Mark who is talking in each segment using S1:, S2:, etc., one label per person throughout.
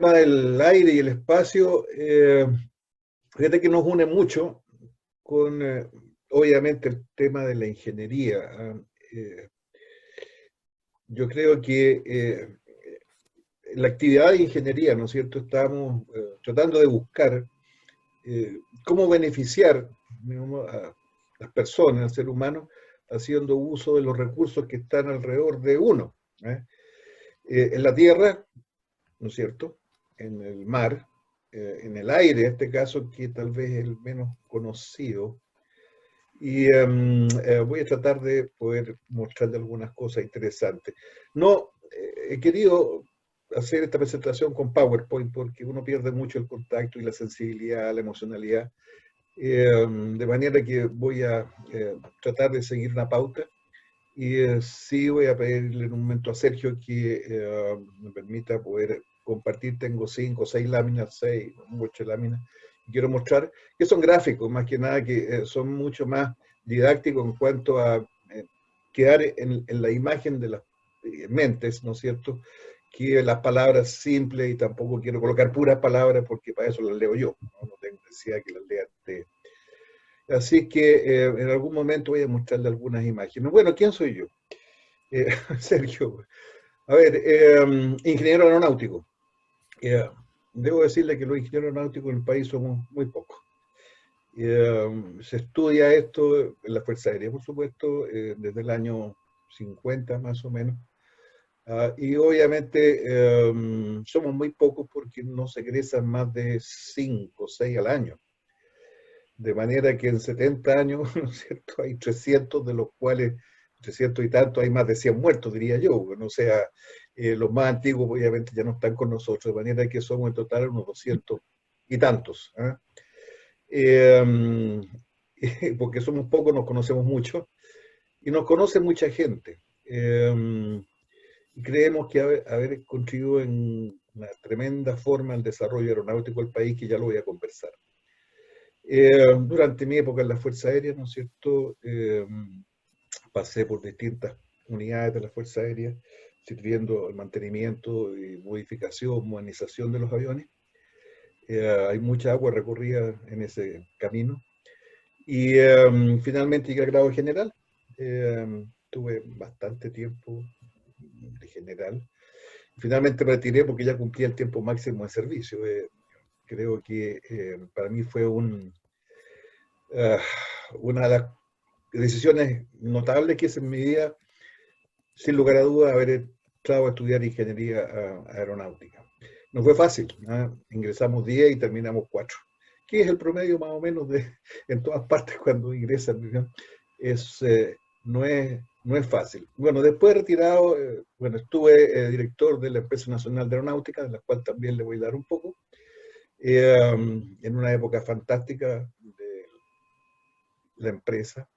S1: tema del aire y el espacio, fíjate que nos une mucho con, obviamente, el tema de la ingeniería. Yo creo que en la actividad de ingeniería, ¿no es cierto?, estamos tratando de buscar cómo beneficiar, digamos, a las personas, al ser humano, haciendo uso de los recursos que están alrededor de uno. ¿Eh? En la tierra, ¿no es cierto?, en el mar, en el aire, en este caso, que tal vez es el menos conocido. Y voy a tratar de poder mostrarle algunas cosas interesantes. No, he querido hacer esta presentación con PowerPoint porque uno pierde mucho el contacto y la sensibilidad, la emocionalidad. De manera que voy a tratar de seguir una pauta y sí voy a pedirle en un momento a Sergio que me permita poder compartir. Tengo 5 o 6 láminas, 6 o 8 láminas. Quiero mostrar que son gráficos, más que nada, que son mucho más didácticos en cuanto a quedar en la imagen de las mentes, ¿no es cierto?, que las palabras simples, y tampoco quiero colocar puras palabras porque para eso las leo yo, no tengo necesidad que las lea usted. Así que en algún momento voy a mostrarle algunas imágenes. Bueno, ¿quién soy yo? Sergio. A ver, ingeniero aeronáutico. Debo decirle que los ingenieros aeronáuticos en el país somos muy pocos. Se estudia esto en la Fuerza Aérea, por supuesto, desde el año 50 más o menos. Y obviamente somos muy pocos porque no se egresan más de 5 o 6 al año. De manera que en 70 años, ¿no es cierto?, hay 300, de los cuales 300 y tantos, hay más de 100 muertos, diría yo. Bueno, o sea, los más antiguos obviamente ya no están con nosotros, de manera que somos en total unos 200 y tantos. Porque somos pocos, nos conocemos mucho, y nos conoce mucha gente. Y creemos que haber contribuido en una tremenda forma al desarrollo aeronáutico del país, que ya lo voy a conversar. Durante mi época en la Fuerza Aérea, ¿no es cierto?, pasé por distintas unidades de la Fuerza Aérea, sirviendo el mantenimiento y modificación, modernización de los aviones. Hay mucha agua recorrida en ese camino. Y finalmente llegué al grado general. Tuve bastante tiempo de general. Finalmente me retiré porque ya cumplía el tiempo máximo de servicio. Creo que para mí fue una de las decisiones notables que hice en mi vida, sin lugar a dudas, haber entrado a estudiar ingeniería aeronáutica. No fue fácil, ¿no? Ingresamos 10 y terminamos 4, que es el promedio más o menos en todas partes cuando ingresan, ¿no? No es fácil. Bueno, después de retirado, bueno, estuve director de la Empresa Nacional de Aeronáutica, de la cual también le voy a dar un poco, en una época fantástica de la empresa,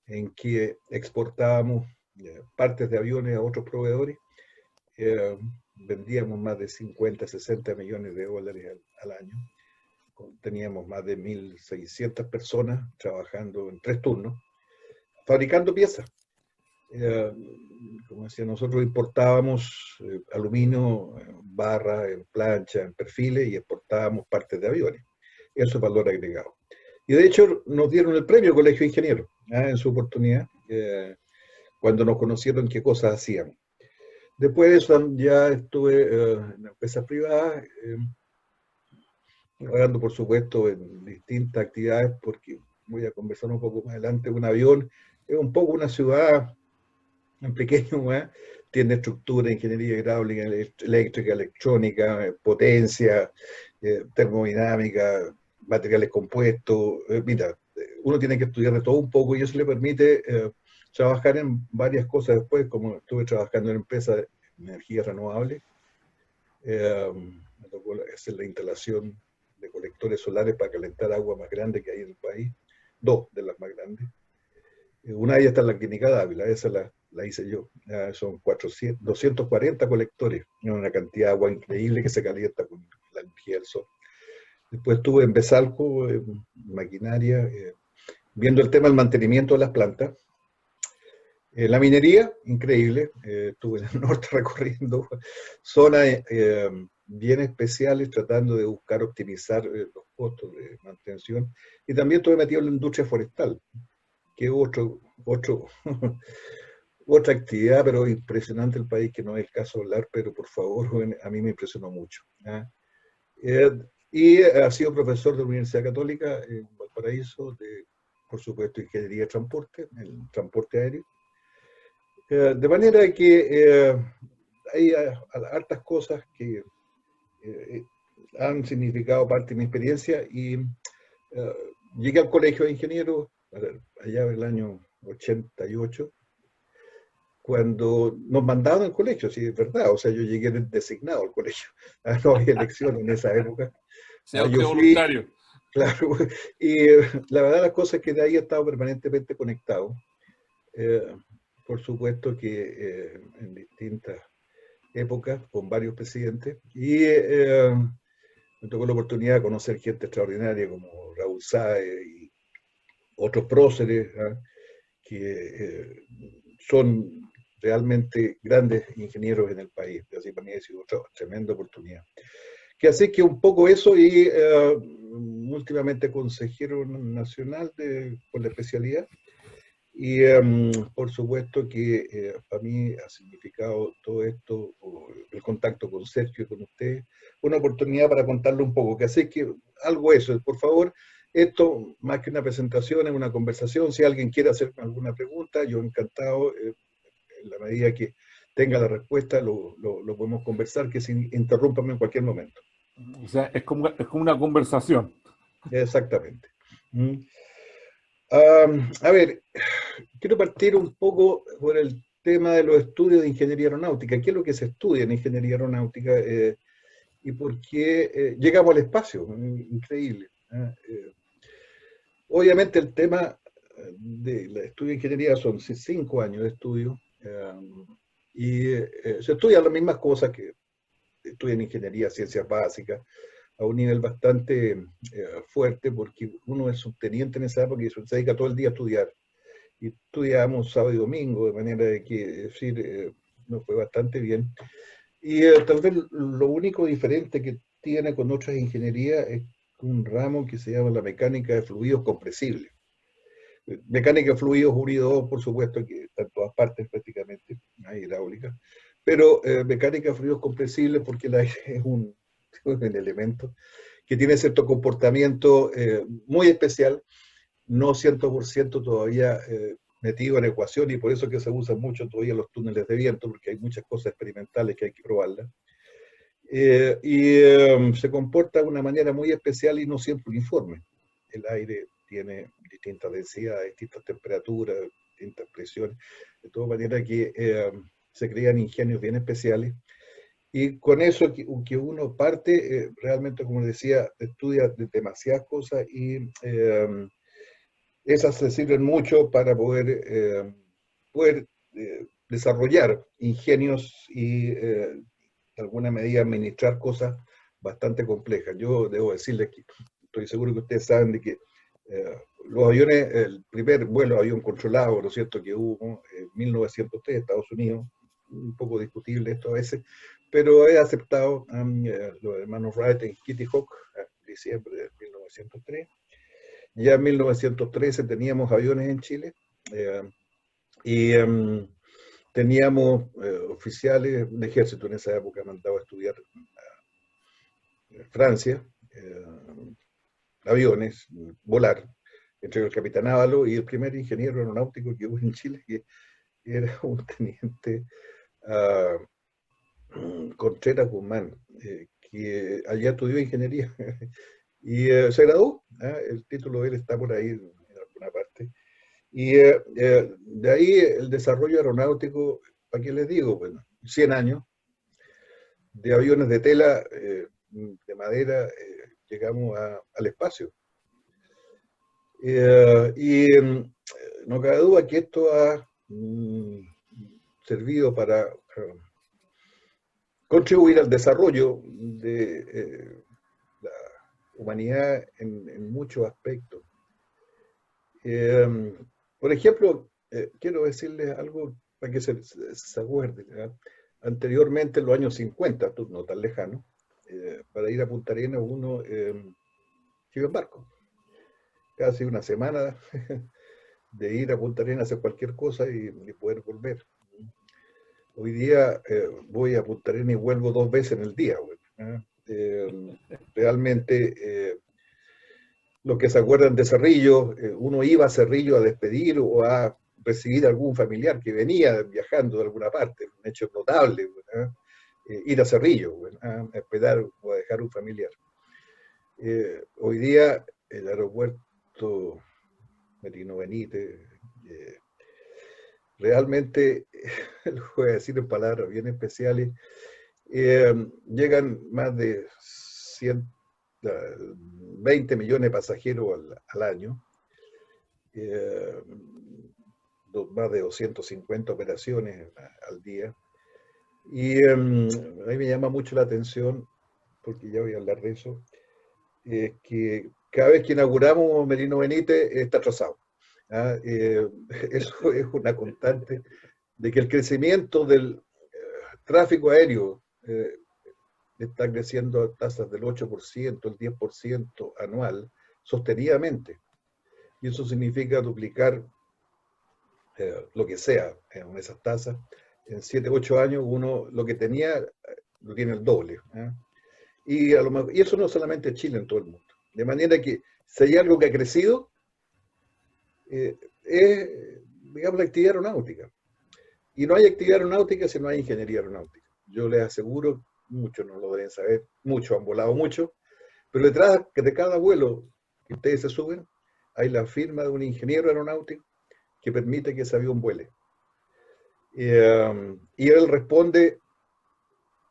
S1: en que exportábamos partes de aviones a otros proveedores, vendíamos más de 50, 60 millones de dólares al año, teníamos más de 1.600 personas trabajando en 3 turnos, fabricando piezas. Como decía, nosotros importábamos aluminio, barra, en plancha, en perfiles, y exportábamos partes de aviones. Eso es valor agregado. Y de hecho nos dieron el premio Colegio de Ingenieros en su oportunidad, cuando nos conocieron qué cosas hacíamos. Después de eso ya estuve en empresas privadas, trabajando por supuesto en distintas actividades, porque voy a conversar un poco más adelante. Un avión es un poco una ciudad en pequeño, tiene estructura, ingeniería hidráulica, eléctrica, electrónica, potencia, termodinámica, materiales compuestos. Mira, uno tiene que estudiar de todo un poco, y eso le permite trabajar en varias cosas después, como estuve trabajando en empresas de energías renovables. Me tocó hacer la instalación de colectores solares para calentar agua más grande que hay en el país, 2 de las más grandes. Una de ellas está en la Clínica Dávila, esa la hice yo. Son 240 colectores, una cantidad de agua increíble que se calienta con la energía del sol. Después estuve en Besalco, maquinaria, viendo el tema del mantenimiento de las plantas. La minería, increíble. Estuve en el norte recorriendo zonas bien especiales tratando de buscar optimizar los costos de mantención. Y también estuve metido en la industria forestal, que es otra actividad, pero impresionante el país, que no es el caso de hablar, pero por favor, joven, a mí me impresionó mucho. ¿Ah? Eh, y ha sido profesor de la Universidad Católica en Valparaíso, por supuesto, ingeniería de transporte, el transporte aéreo. De manera que hay hartas cosas que eh, han significado parte de mi experiencia y llegué al colegio de ingenieros allá en el año 88, cuando nos mandaban al colegio, sí, es verdad, o sea, yo llegué designado al colegio, no había elección en esa época.
S2: Sea
S1: Yo
S2: usted
S1: fui,
S2: voluntario.
S1: claro, y la verdad las cosas es que de ahí he estado permanentemente conectado. Eh, por supuesto que en distintas épocas, con varios presidentes, y me tocó la oportunidad de conocer gente extraordinaria como Raúl Sáez y otros próceres, ¿ah? Que son realmente grandes ingenieros en el país. Así para mí ha sido otra tremenda oportunidad. Que así que un poco eso y últimamente consejero nacional por la especialidad. Y por supuesto que para mí ha significado todo esto, el contacto con Sergio y con usted, una oportunidad para contarle un poco. Que así que algo eso, por favor, esto más que una presentación es una conversación. Si alguien quiere hacerme alguna pregunta, yo encantado, en la medida que tenga la respuesta, lo podemos conversar, que sin interrúmpame en cualquier momento.
S2: O sea, es como una conversación.
S1: Exactamente. Mm. A ver, quiero partir un poco por el tema de los estudios de ingeniería aeronáutica. ¿Qué es lo que se estudia en ingeniería aeronáutica y por qué llegamos al espacio? Increíble. Obviamente el tema del estudio de ingeniería son 5 años de estudio y se estudian las mismas cosas que estudian ingeniería, ciencias básicas, a un nivel bastante fuerte porque uno es subteniente en esa época y se dedica todo el día a estudiar y estudiábamos sábado y domingo, de manera de que, es decir, nos fue bastante bien. Y tal vez lo único diferente que tiene con otras ingenierías es un ramo que se llama la mecánica de fluidos compresibles. Mecánica de fluidos unido, por supuesto, que está en todas partes prácticamente, hay hidráulica, pero mecánica de fluidos compresibles porque el aire es un elemento que tiene cierto comportamiento muy especial, no 100% todavía metido en ecuación y por eso que se usan mucho todavía los túneles de viento, porque hay muchas cosas experimentales que hay que probarlas. Se comporta de una manera muy especial y no siempre uniforme. El aire tiene distintas densidades, distintas temperaturas, distintas presiones, de toda manera que se crean ingenios bien especiales. Y con eso que uno parte, realmente, como decía, estudia demasiadas cosas y esas se sirven mucho para poder desarrollar ingenios y de alguna medida administrar cosas bastante complejas. Yo debo decirles que estoy seguro que ustedes saben de que los aviones, el primer vuelo de avión controlado, ¿no es cierto?, que hubo en 1903 en Estados Unidos, un poco discutible esto a veces, pero he aceptado los hermanos Wright en Kitty Hawk, en diciembre de 1903. Ya en 1913 teníamos aviones en Chile eh, y teníamos oficiales de ejército en esa época mandado a estudiar en Francia, aviones, volar, entre el capitán Ávalo y el primer ingeniero aeronáutico que hubo en Chile, que era un teniente Contreras Guzmán, que allá estudió ingeniería y se graduó. El título de él está por ahí en alguna parte. Y de ahí el desarrollo aeronáutico, ¿para qué les digo? Bueno, 100 años de aviones de tela, de madera, llegamos al espacio. Y no cabe duda que esto ha servido para contribuir al desarrollo de la humanidad en muchos aspectos. Eh, por ejemplo, quiero decirles algo para que se acuerden. Anteriormente, en los años 50, no tan lejano, para ir a Punta Arenas uno llega en barco, casi una semana de ir a Punta Arenas a hacer cualquier cosa y poder volver. Hoy día voy a Punta Arenas y vuelvo 2 veces en el día. Bueno, realmente, los que se acuerdan de Cerrillo, uno iba a Cerrillo a despedir o a recibir a algún familiar que venía viajando de alguna parte, un hecho notable, ¿verdad? Ir a Cerrillo, ¿verdad? A esperar o a dejar un familiar. Hoy día el aeropuerto Merino Benítez, realmente, lo voy a decir en palabras bien especiales, llegan más de 120 millones de pasajeros al año, eh, más de 250 operaciones al día. Y a mí me llama mucho la atención, porque ya voy a hablar de eso, que cada vez que inauguramos Merino Benítez está atrasado. ¿Ah? Eso es una constante de que el crecimiento del tráfico aéreo está creciendo a tasas del 8%, el 10% anual, sostenidamente. Y eso significa duplicar lo que sea en esas tasas. En 7, 8 años uno lo que tenía lo tiene el doble. Y, y eso no solamente en Chile, en todo el mundo. De manera que si hay algo que ha crecido, es, digamos, la actividad aeronáutica. Y no hay actividad aeronáutica si no hay ingeniería aeronáutica. Yo les aseguro, muchos no lo deben saber, muchos han volado mucho, pero detrás de cada vuelo que ustedes se suben, hay la firma de un ingeniero aeronáutico que permite que ese avión vuele. Y él responde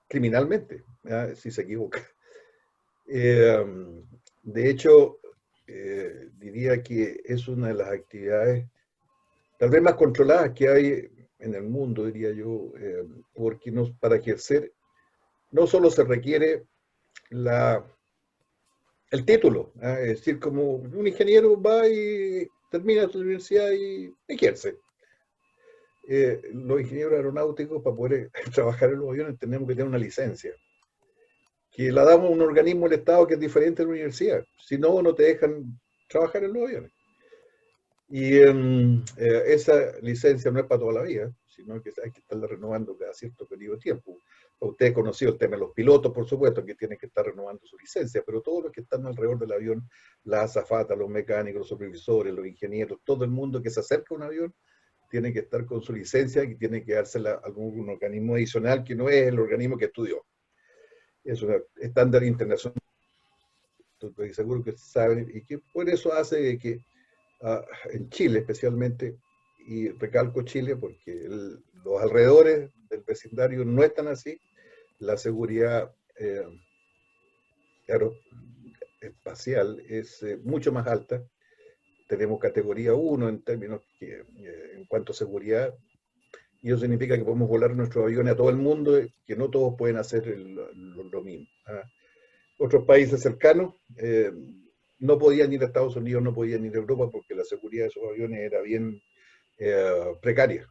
S1: criminalmente, si se equivoca. De hecho, diría que es una de las actividades tal vez más controladas que hay en el mundo, diría yo, porque para ejercer no solo se requiere el título, es decir, como un ingeniero va y termina su universidad y ejerce. Los ingenieros aeronáuticos, para poder trabajar en los aviones, tenemos que tener una licencia, que la damos a un organismo del Estado que es diferente de la universidad. Si no, no te dejan trabajar en los aviones. Y esa licencia no es para toda la vida, sino que hay que estarla renovando cada cierto periodo de tiempo. Usted ha conocido el tema de los pilotos, por supuesto, que tienen que estar renovando su licencia, pero todos los que están alrededor del avión, la azafata, los mecánicos, los supervisores, los ingenieros, todo el mundo que se acerca a un avión, tiene que estar con su licencia y tiene que dársela a algún organismo adicional que no es el organismo que estudió. Es un estándar internacional, estoy seguro que saben, y que por eso hace que en Chile especialmente, y recalco Chile porque los alrededores del vecindario no están así, la seguridad aeroespacial es mucho más alta. Tenemos categoría 1 en términos en cuanto a seguridad, y eso significa que podemos volar nuestros aviones a todo el mundo, que no todos pueden hacer lo mismo. Otros países cercanos no podían ir a Estados Unidos, no podían ir a Europa porque la seguridad de esos aviones era bien precaria,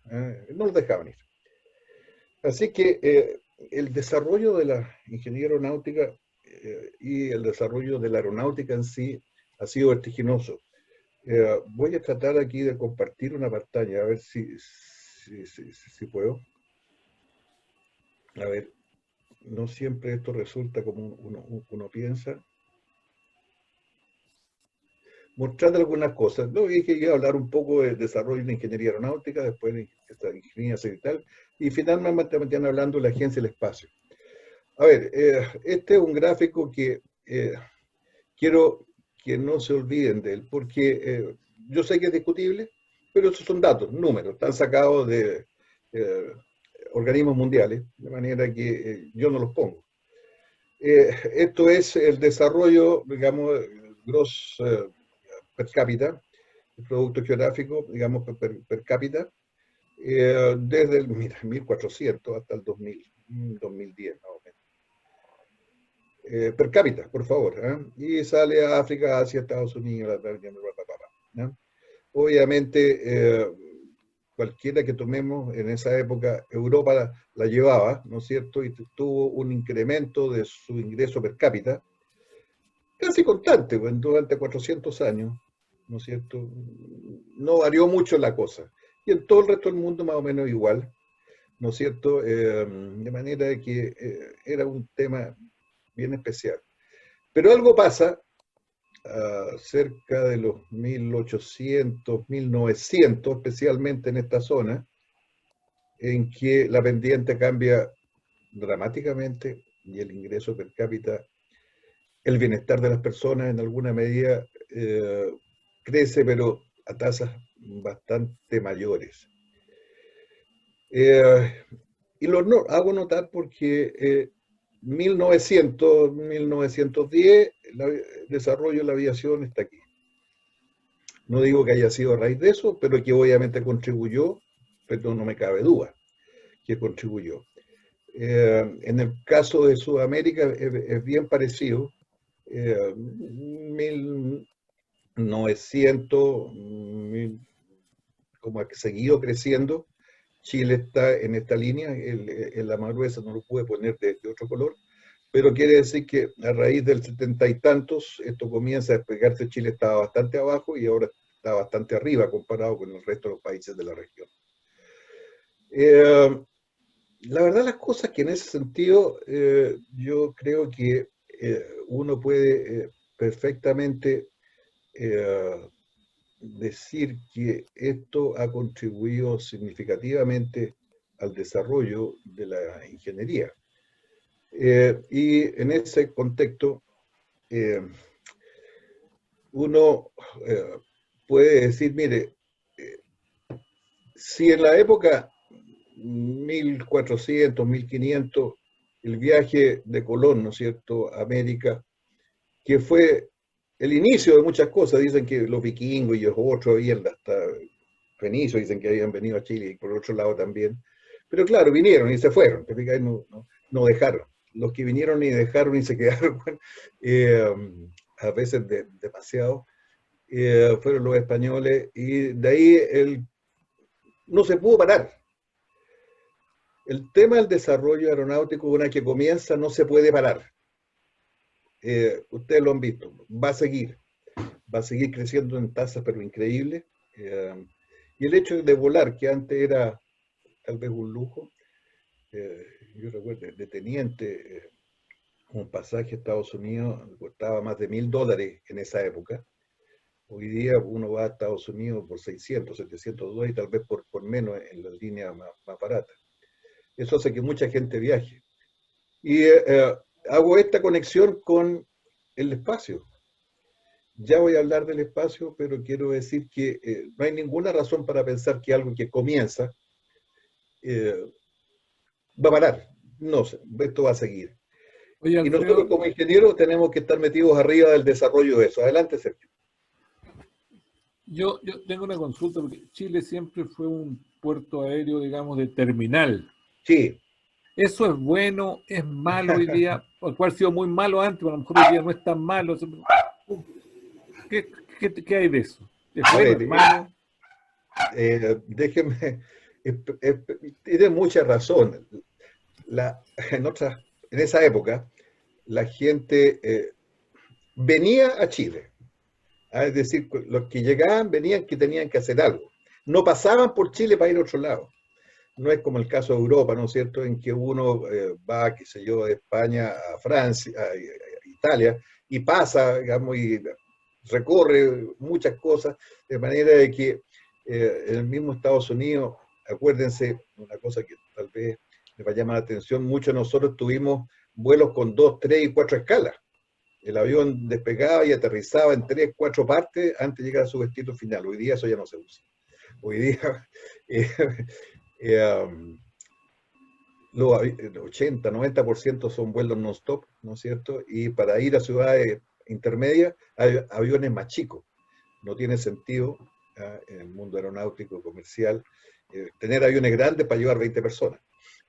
S1: no los dejaban ir. Así que el desarrollo de la ingeniería aeronáutica y el desarrollo de la aeronáutica en sí ha sido vertiginoso. Voy a tratar aquí de compartir una pantalla, a ver si puedo. A ver, no siempre esto resulta como uno piensa. Mostrando algunas cosas. Luego dije que iba a hablar un poco del desarrollo de la ingeniería aeronáutica, después de esta ingeniería satelital, y finalmente me están hablando de la Agencia del Espacio. A ver, este es un gráfico que quiero que no se olviden de él, porque yo sé que es discutible, pero esos son datos, números, están sacados de organismos mundiales, de manera que yo no los pongo. Esto es el desarrollo, digamos, gross per cápita, el producto geográfico, digamos, per cápita, desde el 1400 hasta el 2010, más o menos. Per cápita, por favor. Y sale a África, Asia, Estados Unidos, ¿no? Obviamente, cualquiera que tomemos en esa época, Europa la llevaba, ¿no es cierto? Y tuvo un incremento de su ingreso per cápita casi constante, pues, durante 400 años, ¿no es cierto? No varió mucho la cosa. Y en todo el resto del mundo más o menos igual, ¿no es cierto? De manera de que era un tema bien especial. Pero algo pasa cerca de los 1800, 1900, especialmente en esta zona, en que la pendiente cambia dramáticamente y el ingreso per cápita, el bienestar de las personas en alguna medida crece, pero a tasas bastante mayores. Y hago notar porque 1900, 1910, el desarrollo de la aviación está aquí. No digo que haya sido a raíz de eso, pero que obviamente contribuyó, pero no me cabe duda que contribuyó. En el caso de Sudamérica es bien parecido. 1900, como ha seguido creciendo. Chile está en esta línea, en la más gruesa no lo pude poner de otro color, pero quiere decir que a raíz del 70 y tantos, esto comienza a despegarse. Chile estaba bastante abajo y ahora está bastante arriba comparado con el resto de los países de la región. La verdad las cosas que en ese sentido yo creo que uno puede perfectamente decir que esto ha contribuido significativamente al desarrollo de la ingeniería. Y en ese contexto, uno puede decir, mire, si en la época 1400, 1500, el viaje de Colón, ¿no es cierto?, a América, que fue el inicio de muchas cosas. Dicen que los vikingos y los otros habían, hasta fenicios dicen que habían venido a Chile, y por otro lado también. Pero claro, vinieron y se fueron, no dejaron. Los que vinieron y dejaron y se quedaron, a veces demasiado, fueron los españoles, y de ahí no se pudo parar. El tema del desarrollo aeronáutico, una vez que comienza, no se puede parar. Ustedes lo han visto, va a seguir creciendo en tasas, pero increíble. Y el hecho de volar, que antes era tal vez un lujo, yo recuerdo de teniente, un pasaje a Estados Unidos costaba más de $1000 en esa época. Hoy día uno va a Estados Unidos por 600, $700 y tal vez por menos en las líneas más baratas. Eso hace que mucha gente viaje. Y hago esta conexión con el espacio. Ya voy a hablar del espacio, pero quiero decir que no hay ninguna razón para pensar que algo que comienza va a parar. No sé, esto va a seguir.
S2: Oye,
S1: Y nosotros
S2: Alfredo,
S1: como ingenieros tenemos que estar metidos arriba del desarrollo de eso. Adelante, Sergio.
S2: yo tengo una consulta porque Chile siempre fue un puerto aéreo, digamos, de terminal.
S1: Sí.
S2: ¿Eso es bueno? ¿Es malo hoy día? O cual ha sido muy malo antes, pero a lo mejor hoy día no es tan malo. ¿Qué hay de eso? ¿Es
S1: A
S2: bueno?
S1: ver,
S2: ¿Es malo?
S1: déjenme, tiene mucha razón. La, en esa época, la gente venía a Chile. Es decir, los que llegaban venían que tenían que hacer algo. No pasaban por Chile para ir a otro lado. No es como el caso de Europa, ¿no es cierto?, en que uno va, qué sé yo, de España a Francia, a Italia, y pasa, digamos, y recorre muchas cosas, de manera de que en el mismo Estados Unidos, acuérdense, una cosa que tal vez les va a llamar la atención, muchos de nosotros tuvimos vuelos con 2, 3 y 4 escalas. El avión despegaba y aterrizaba en 3, 4 partes antes de llegar a su destino final. Hoy día eso ya no se usa. Hoy día eh, eh, los 80, 90% son vuelos non-stop, ¿no es cierto? Y para ir a ciudades intermedias hay aviones más chicos. No tiene sentido en el mundo aeronáutico comercial tener aviones grandes para llevar 20 personas.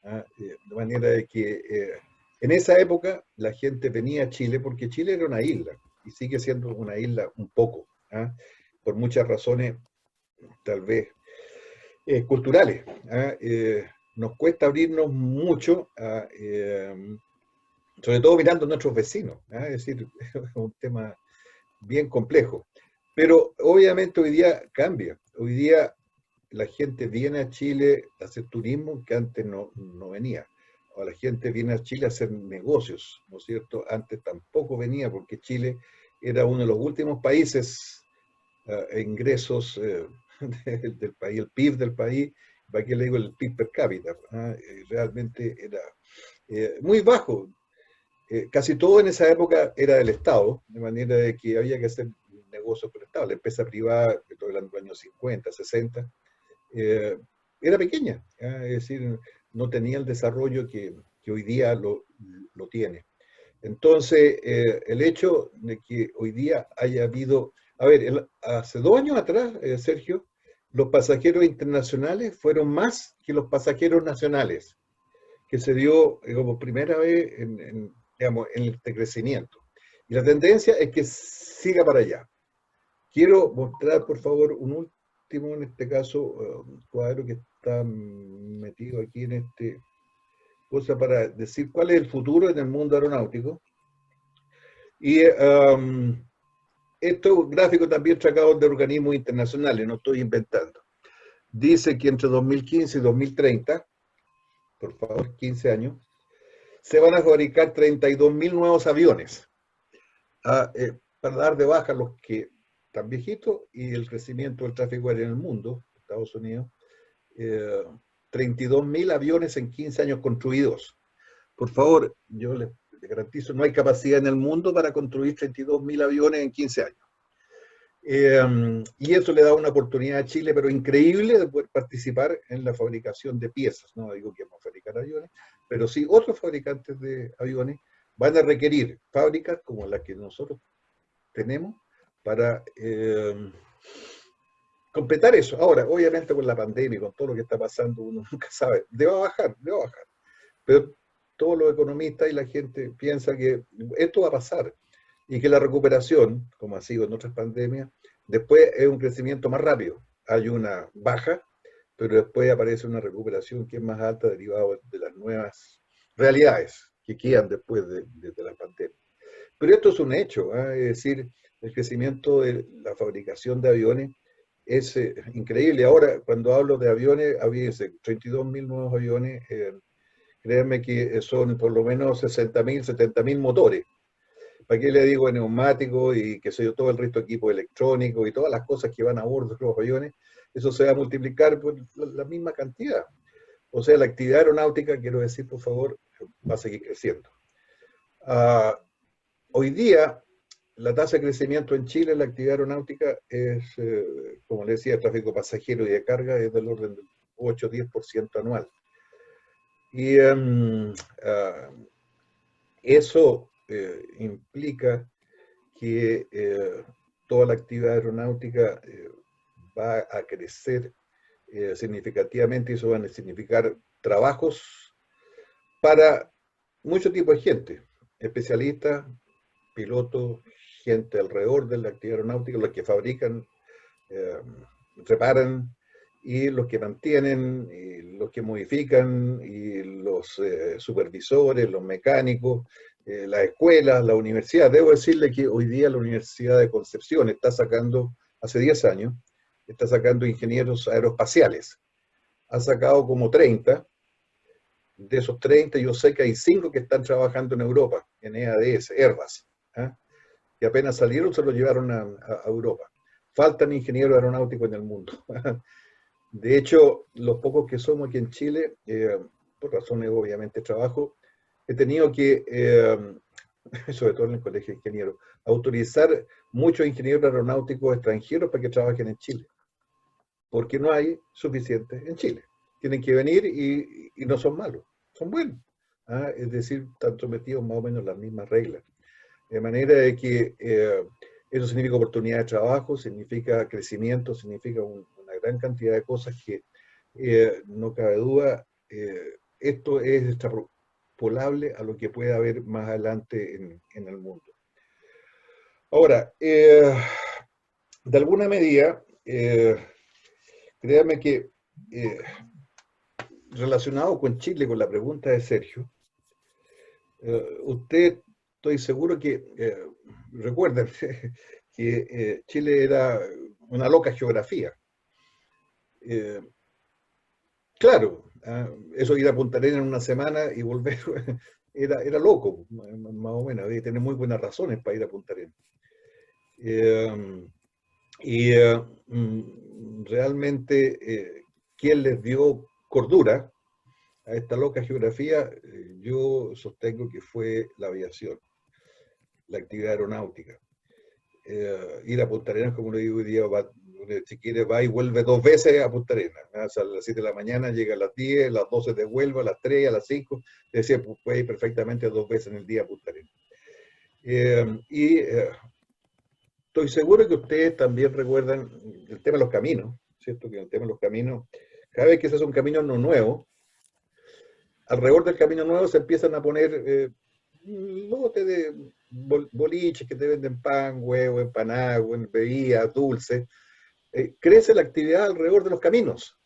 S1: De manera de que en esa época la gente venía a Chile porque Chile era una isla y sigue siendo una isla un poco, por muchas razones tal vez. culturales. Nos cuesta abrirnos mucho, sobre todo mirando a nuestros vecinos. Es decir, es un tema bien complejo. Pero obviamente hoy día cambia. Hoy día la gente viene a Chile a hacer turismo que antes no venía. O la gente viene a Chile a hacer negocios, ¿no es cierto? Antes tampoco venía porque Chile era uno de los últimos países ingresos del país, el PIB del país, ¿para qué le digo el PIB per cápita? Realmente era muy bajo. Casi todo en esa época era del Estado, de manera de que había que hacer negocios por el Estado. La empresa privada, que estoy hablando de los años 50, 60, eh, era pequeña, es decir, no tenía el desarrollo que hoy día lo tiene. Entonces, el hecho de que hoy día haya habido, a ver, hace 2 años atrás, Sergio, los pasajeros internacionales fueron más que los pasajeros nacionales, que se dio como primera vez digamos, en este crecimiento. Y la tendencia es que siga para allá. Quiero mostrar, por favor, un último, en este caso, un cuadro que está metido aquí en este cosa para decir cuál es el futuro en el mundo aeronáutico. Y estos gráficos también sacados de organismos internacionales, no estoy inventando. Dice que entre 2015 y 2030, por favor, 15 años, se van a fabricar 32.000 nuevos aviones para dar de baja los que están viejitos y el crecimiento del tráfico aéreo en el mundo, Estados Unidos, 32.000 aviones en 15 años construidos. Por favor, yo les garantizo, no hay capacidad en el mundo para construir 32.000 aviones en 15 años. Y eso le da una oportunidad a Chile, pero increíble, de poder participar en la fabricación de piezas. No digo que vamos a fabricar aviones, pero sí otros fabricantes de aviones van a requerir fábricas como las que nosotros tenemos para completar eso. Ahora, obviamente con la pandemia, con todo lo que está pasando, uno nunca sabe, debe bajar, pero todos los economistas y la gente piensa que esto va a pasar y que la recuperación, como ha sido en otras pandemias, después es un crecimiento más rápido. Hay una baja, pero después aparece una recuperación que es más alta derivada de las nuevas realidades que quedan después de la pandemia. Pero esto es un hecho, es decir, el crecimiento de la fabricación de aviones es increíble. Ahora, cuando hablo de aviones, había 32.000 nuevos aviones, créanme que son por lo menos 60.000, 70.000 motores. ¿Para qué le digo neumáticos y qué sé yo, todo el resto de equipo electrónico y todas las cosas que van a bordo de los aviones? Eso se va a multiplicar por la misma cantidad. O sea, la actividad aeronáutica, quiero decir, por favor, va a seguir creciendo. Hoy día, la tasa de crecimiento en Chile en la actividad aeronáutica es, como le decía, el tráfico pasajero y de carga es del orden del 8-10% anual. Y eso implica que toda la actividad aeronáutica va a crecer significativamente y eso van a significar trabajos para mucho tipo de gente, especialistas, pilotos, gente alrededor de la actividad aeronáutica, los que fabrican, eh, reparan y los que mantienen, y los que modifican, y los supervisores, los mecánicos, las escuelas, la universidad. Debo decirle que hoy día la Universidad de Concepción está sacando, hace 10 años, está sacando ingenieros aeroespaciales. Ha sacado como 30. De esos 30, yo sé que hay 5 que están trabajando en Europa, en EADS, Airbus, ¿eh? Que apenas salieron se los llevaron a Europa. Faltan ingenieros aeronáuticos en el mundo. De hecho, los pocos que somos aquí en Chile, por razones obviamente de trabajo, he tenido que, sobre todo en el colegio de ingenieros, autorizar muchos ingenieros aeronáuticos extranjeros para que trabajen en Chile, porque no hay suficientes en Chile. Tienen que venir y no son malos, son buenos. Es decir, están sometidos más o menos a las mismas reglas. De manera de que eso significa oportunidad de trabajo, significa crecimiento, significa una gran cantidad de cosas que no cabe duda, esto es extrapolable a lo que puede haber más adelante en el mundo. Ahora, de alguna medida, créanme que relacionado con Chile, con la pregunta de Sergio, usted, estoy seguro que, recuerden que Chile era una loca geografía. Eh, claro, eso ir a Punta Arenas en una semana y volver era loco, más o menos, había que tener muy buenas razones para ir a Punta Arenas. Y realmente, ¿quién les dio cordura a esta loca geografía? Yo sostengo que fue la aviación, la actividad aeronáutica. Ir a Punta Arenas, como le digo hoy día, si quiere va y vuelve 2 veces a Punta Arenas. A las 7 de la mañana, llega a las 10, a las 12 te vuelve, a las 3, a las 5. Decía, pues puede ir perfectamente 2 veces en el día a Punta Arenas. Estoy seguro que ustedes también recuerdan el tema de los caminos, ¿cierto? Que el tema de los caminos, cada vez que se hace un camino no nuevo, alrededor del camino nuevo se empiezan a poner lotes de boliches que te venden pan, huevo, empanada, bebidas, dulces. Crece la actividad alrededor de los caminos.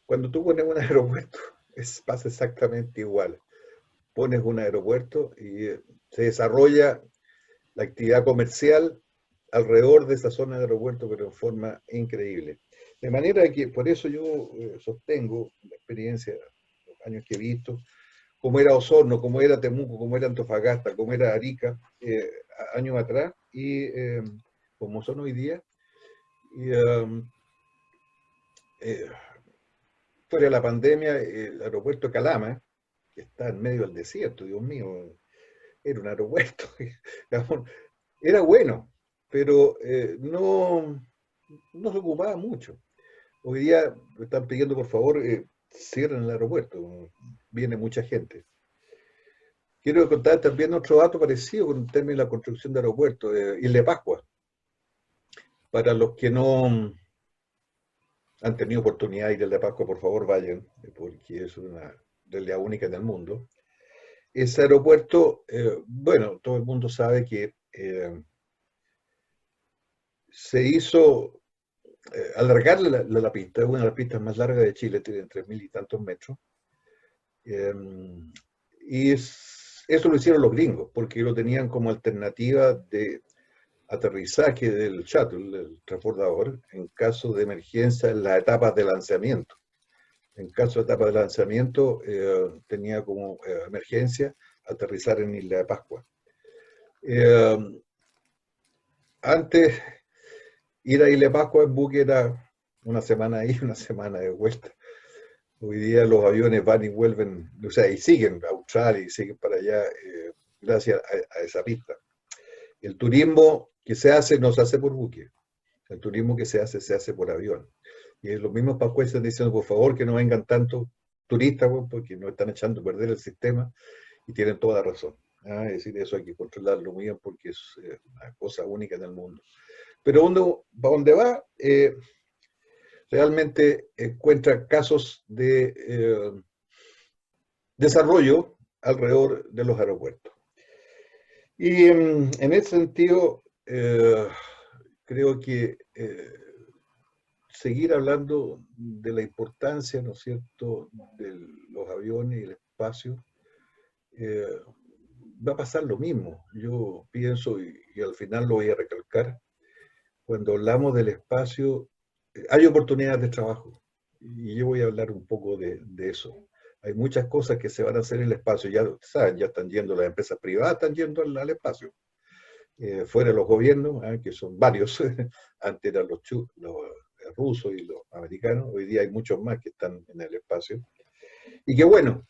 S1: Cuando tú pones un aeropuerto, pasa exactamente igual. Pones un aeropuerto y se desarrolla la actividad comercial alrededor de esa zona de aeropuerto, pero en forma increíble. De manera que, por eso yo sostengo la experiencia, los años que he visto, como era Osorno, como era Temuco, como era Antofagasta, como era Arica, años atrás, y como son hoy día. Y, fuera de la pandemia, el aeropuerto de Calama, que está en medio del desierto, Dios mío, era un aeropuerto, era bueno, pero no se ocupaba mucho. Hoy día me están pidiendo, por favor, cierren el aeropuerto, viene mucha gente. Quiero contar también otro dato parecido con el tema de la construcción de aeropuertos, Isla de Pascua. Para los que no han tenido oportunidad de ir a Isla de Pascua, por favor vayan, porque es una realidad única en el mundo. Ese aeropuerto, bueno, todo el mundo sabe que se hizo alargarle la pista, es una de las pistas más largas de Chile, tiene 3.000 y tantos metros. Eh, y eso lo hicieron los gringos, porque lo tenían como alternativa de aterrizaje del shuttle, del transbordador, en caso de emergencia en las etapas de lanzamiento. En caso de etapa de lanzamiento, tenía como emergencia aterrizar en Isla de Pascua. Antes, ir a Isla de Pascua en buque era una semana ahí, una semana de vuelta. Hoy día los aviones van y vuelven, o sea, y siguen a Australia y siguen para allá, gracias a esa pista. El turismo que se hace no se hace por buque, el turismo que se hace por avión. Y los mismos pascueces están diciendo, por favor, que no vengan tantos turistas, porque nos están echando a perder el sistema, y tienen toda la razón. Es decir, eso hay que controlarlo muy bien porque es una cosa única en el mundo. Pero donde va, realmente encuentra casos de desarrollo alrededor de los aeropuertos. Y en ese sentido, creo que seguir hablando de la importancia, ¿no es cierto?, de los aviones y el espacio, va a pasar lo mismo. Yo pienso, y al final lo voy a recalcar, cuando hablamos del espacio, hay oportunidades de trabajo. Y yo voy a hablar un poco de eso. Hay muchas cosas que se van a hacer en el espacio. Ya saben, ya están yendo las empresas privadas, están yendo al espacio. Fuera los gobiernos, que son varios. Antes eran los rusos y los americanos. Hoy día hay muchos más que están en el espacio. Y qué bueno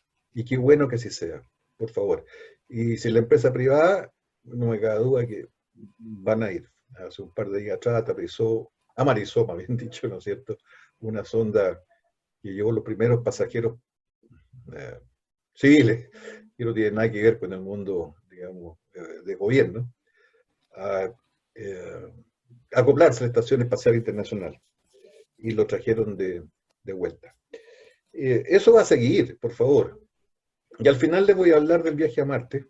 S1: que así sea, por favor. Y si la empresa privada, no me cabe duda que van a ir. Hace un par de días atrás amarizó, más bien dicho, ¿no es cierto?, una sonda que llevó los primeros pasajeros civiles, que no tiene nada que ver con el mundo, digamos, de gobierno, a acoplarse a la Estación Espacial Internacional. Y lo trajeron de vuelta. Eso va a seguir, por favor. Y al final les voy a hablar del viaje a Marte,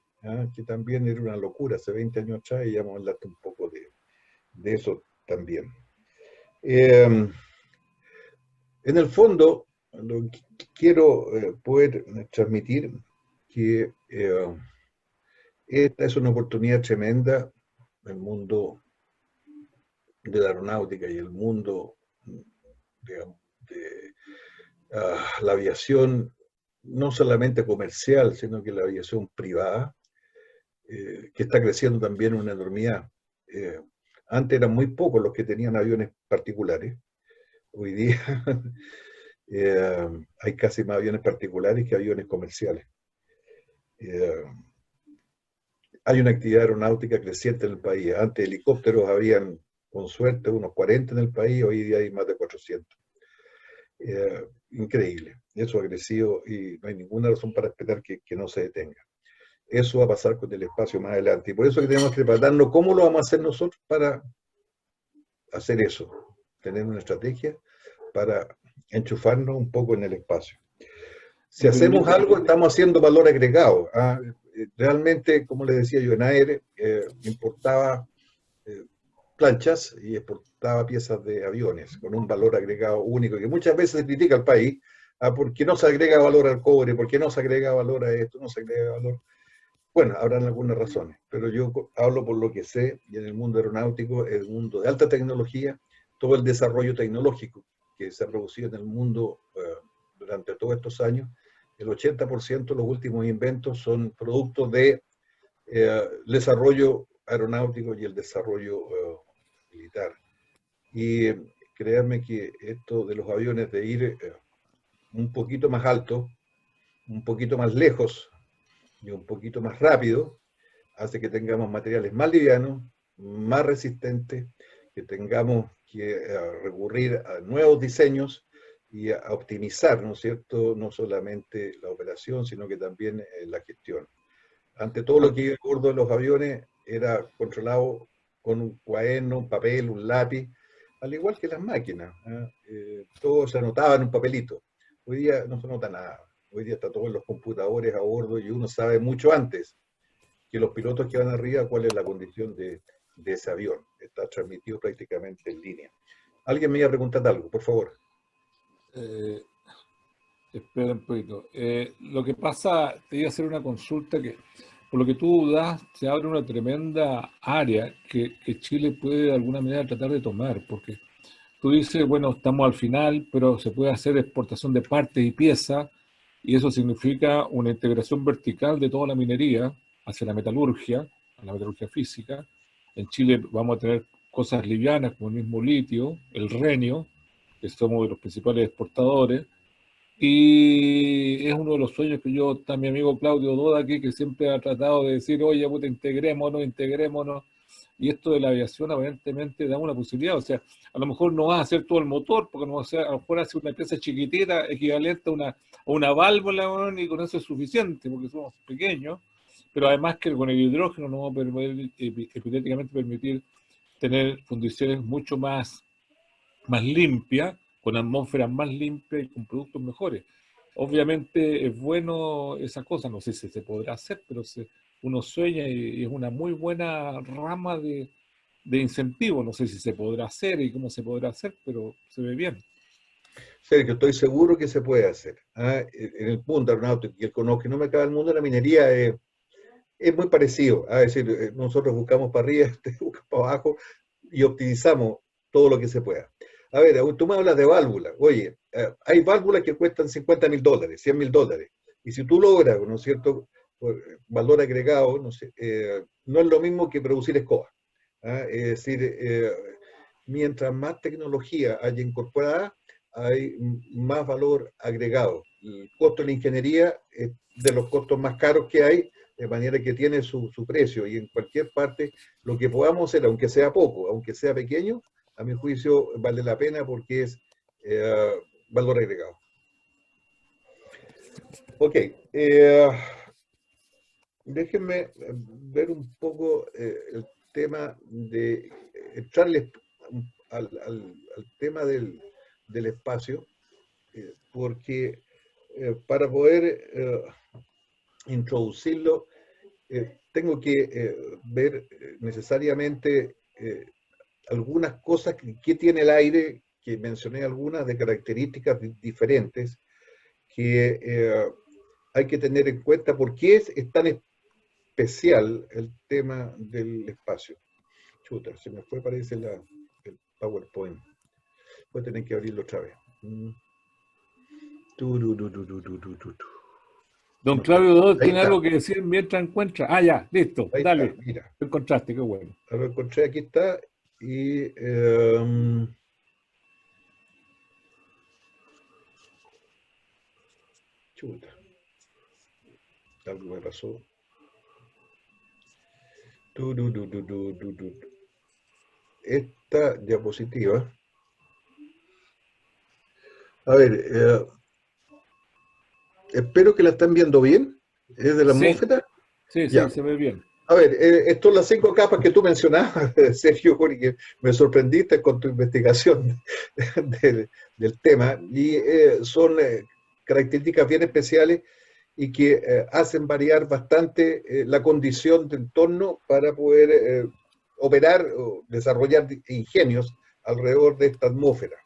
S1: que también era una locura hace 20 años atrás, y ya vamos a hablar un poco de eso también. En el fondo, lo que quiero poder transmitir que esta es una oportunidad tremenda, el mundo de la aeronáutica y el mundo, digamos, de la aviación, no solamente comercial, sino que la aviación privada, que está creciendo también una enormidad. Eh, Antes eran muy pocos los que tenían aviones particulares. Hoy día hay casi más aviones particulares que aviones comerciales. Eh, Hay una actividad aeronáutica creciente en el país. Antes helicópteros habían, con suerte, unos 40 en el país, hoy día hay más de 400. Increíble. Eso ha crecido y no hay ninguna razón para esperar que no se detenga. Eso va a pasar con el espacio más adelante. Y por eso que tenemos que prepararnos cómo lo vamos a hacer nosotros para hacer eso. Tener una estrategia para enchufarnos un poco en el espacio. Si
S2: Oye, pero
S1: hacemos algo, estamos haciendo valor agregado. ¿Ah? Realmente, como les decía yo, en AER importaba planchas y exportaba piezas de aviones con un valor agregado único, que muchas veces se critica al país, ¿por qué no se agrega valor al cobre? ¿Por qué no se agrega valor a esto? No se agrega valor. Bueno, habrán algunas razones, pero yo hablo por lo que sé, y en el mundo aeronáutico, el mundo de alta tecnología, todo el desarrollo tecnológico que se ha producido en el mundo durante todos estos años, el 80% de los últimos inventos son productos de desarrollo aeronáutico y el desarrollo militar. Y créanme que esto de los aviones de ir un poquito más alto, un poquito más lejos y un poquito más rápido, hace que tengamos materiales más livianos, más resistentes, que tengamos que recurrir a nuevos diseños y a optimizar, ¿no es cierto?, no solamente la operación, sino que también la gestión. Ante todo lo que iba a bordo de los aviones era controlado con un cuaderno, un papel, un lápiz, al igual que las máquinas. Todo se anotaba en un papelito. Hoy día no se nota nada. Hoy día está todo en los computadores a bordo y uno sabe mucho antes que los pilotos que van arriba cuál es la condición de ese avión. Está transmitido prácticamente en línea. Alguien me iba a preguntar algo, por favor.
S2: eh, espera un poquito. Lo que pasa, te iba a hacer una consulta que, por lo que tú das, se abre una tremenda área que Chile puede de alguna manera tratar de tomar, porque tú dices, bueno, estamos al final, pero se puede hacer exportación de partes y piezas, y eso significa una integración vertical de toda la minería hacia a la metalurgia física. En Chile vamos a tener cosas livianas como el mismo litio, el renio, que somos de los principales exportadores, y es uno de los sueños que yo, está mi amigo Claudio Doda aquí, que siempre ha tratado de decir, oye, puta, integrémonos, integrémonos. Y esto de la aviación aparentemente da una posibilidad. O sea, a lo mejor no vas a hacer todo el motor, porque no, o sea, a lo mejor hace una pieza chiquitita equivalente a una válvula, bueno, y con eso es suficiente, porque somos pequeños. Pero además que con el hidrógeno nos va a permitir, hipotéticamente permitir tener condiciones mucho más limpia, con atmósferas más limpias y con productos mejores. Obviamente es bueno esa cosa, no sé si se podrá hacer, pero uno sueña y es una muy buena rama de incentivo. No sé si se podrá hacer y cómo se podrá hacer, pero se ve bien.
S1: Sergio, estoy seguro que se puede hacer. En el mundo aeronáutico y el que no me acaba el mundo de la minería es muy parecido. Es decir, nosotros buscamos para arriba, buscamos para abajo y optimizamos todo lo que se pueda. A ver, tú me hablas de válvulas. Oye, hay válvulas que cuestan $50.000, $100.000. Y si tú logras, ¿no es cierto?, valor agregado, no sé, no es lo mismo que producir escoba. Es decir, mientras más tecnología haya incorporada, hay más valor agregado. El costo de la ingeniería es de los costos más caros que hay, de manera que tiene su precio. Y en cualquier parte, lo que podamos hacer, aunque sea poco, aunque sea pequeño, a mi juicio vale la pena porque es valor agregado. Ok, déjenme ver un poco el tema de entrarles al tema del espacio, porque para poder introducirlo, tengo que ver necesariamente algunas cosas que tiene el aire que mencioné algunas de características diferentes que hay que tener en cuenta por qué es tan especial el tema del espacio. Chuta, se me fue, parece, el PowerPoint. Voy a tener que abrirlo otra vez.
S2: Don
S1: No sé.
S2: Claudio Dod
S1: Ahí
S2: tiene
S1: está,
S2: algo que decir mientras encuentra. Ah, ya, listo,
S1: ahí está,
S2: dale.
S1: mira.
S2: Lo encontraste, qué bueno.
S1: Lo encontré, aquí está. Y chuta, algo me pasó. Esta diapositiva. A ver, espero que la estén viendo bien. ¿Es de la
S2: Sí,
S1: atmósfera?
S2: sí,
S1: Ya.
S2: se ve bien.
S1: A ver, estas son las 5 capas que tú mencionabas, Sergio, porque me sorprendiste con tu investigación del tema. Y son características bien especiales y que hacen variar bastante la condición del entorno para poder operar o desarrollar ingenios alrededor de esta atmósfera.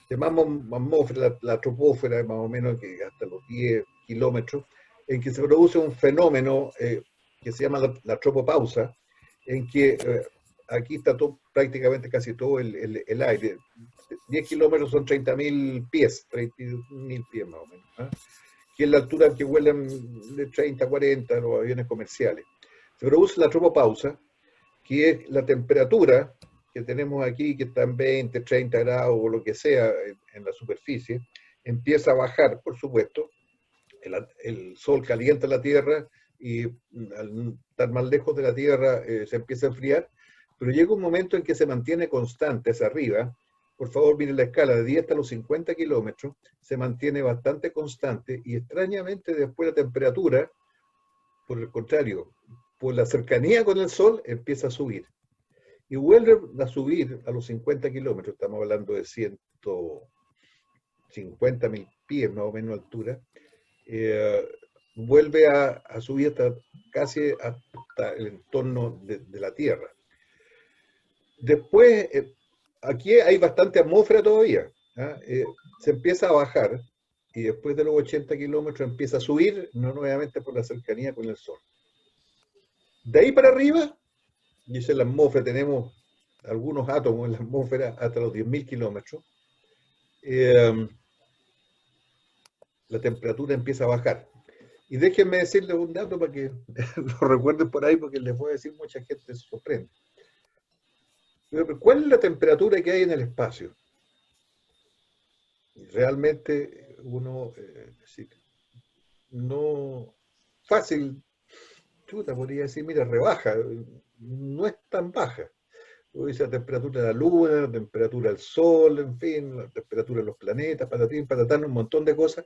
S1: Llamamos atmósfera, la tropósfera, más o menos que hasta los 10 kilómetros, en que se produce un fenómeno que se llama la tropopausa, en que aquí está prácticamente casi todo el aire. 10 kilómetros son 30.000 pies, 30.000 pies más o menos, ¿eh? Que es la altura que vuelan de 30 a 40 los aviones comerciales. Se produce la tropopausa, que es la temperatura que tenemos aquí, que está en 20, 30 grados o lo que sea en la superficie, empieza a bajar, por supuesto, el sol calienta la Tierra y al estar más lejos de la Tierra se empieza a enfriar, pero llega un momento en que se mantiene constante hacia arriba. Por favor, miren la escala, de 10 hasta los 50 kilómetros, se mantiene bastante constante y extrañamente después la temperatura, por el contrario, por la cercanía con el sol, empieza a subir. Y vuelve a subir a los 50 kilómetros, estamos hablando de 150.000 pies más o menos de altura, eh, vuelve a subir hasta casi hasta el entorno de la Tierra. Después, aquí hay bastante atmósfera todavía, ¿eh? Se empieza a bajar y después de los 80 kilómetros empieza a subir, no nuevamente por la cercanía con el Sol. De ahí para arriba, dice la atmósfera, tenemos algunos átomos en la atmósfera hasta los 10.000 kilómetros, eh, la temperatura empieza a bajar. Y déjenme decirles un dato para que lo recuerden por ahí, porque les voy a decir, mucha gente se sorprende. Pero, ¿cuál es la temperatura que hay en el espacio? Y realmente uno, no, fácil, chuta, podría decir, mira, rebaja, no es tan baja. Dice la temperatura de la luna, la temperatura del sol, en fin, la temperatura de los planetas, patatín, patatán, un montón de cosas,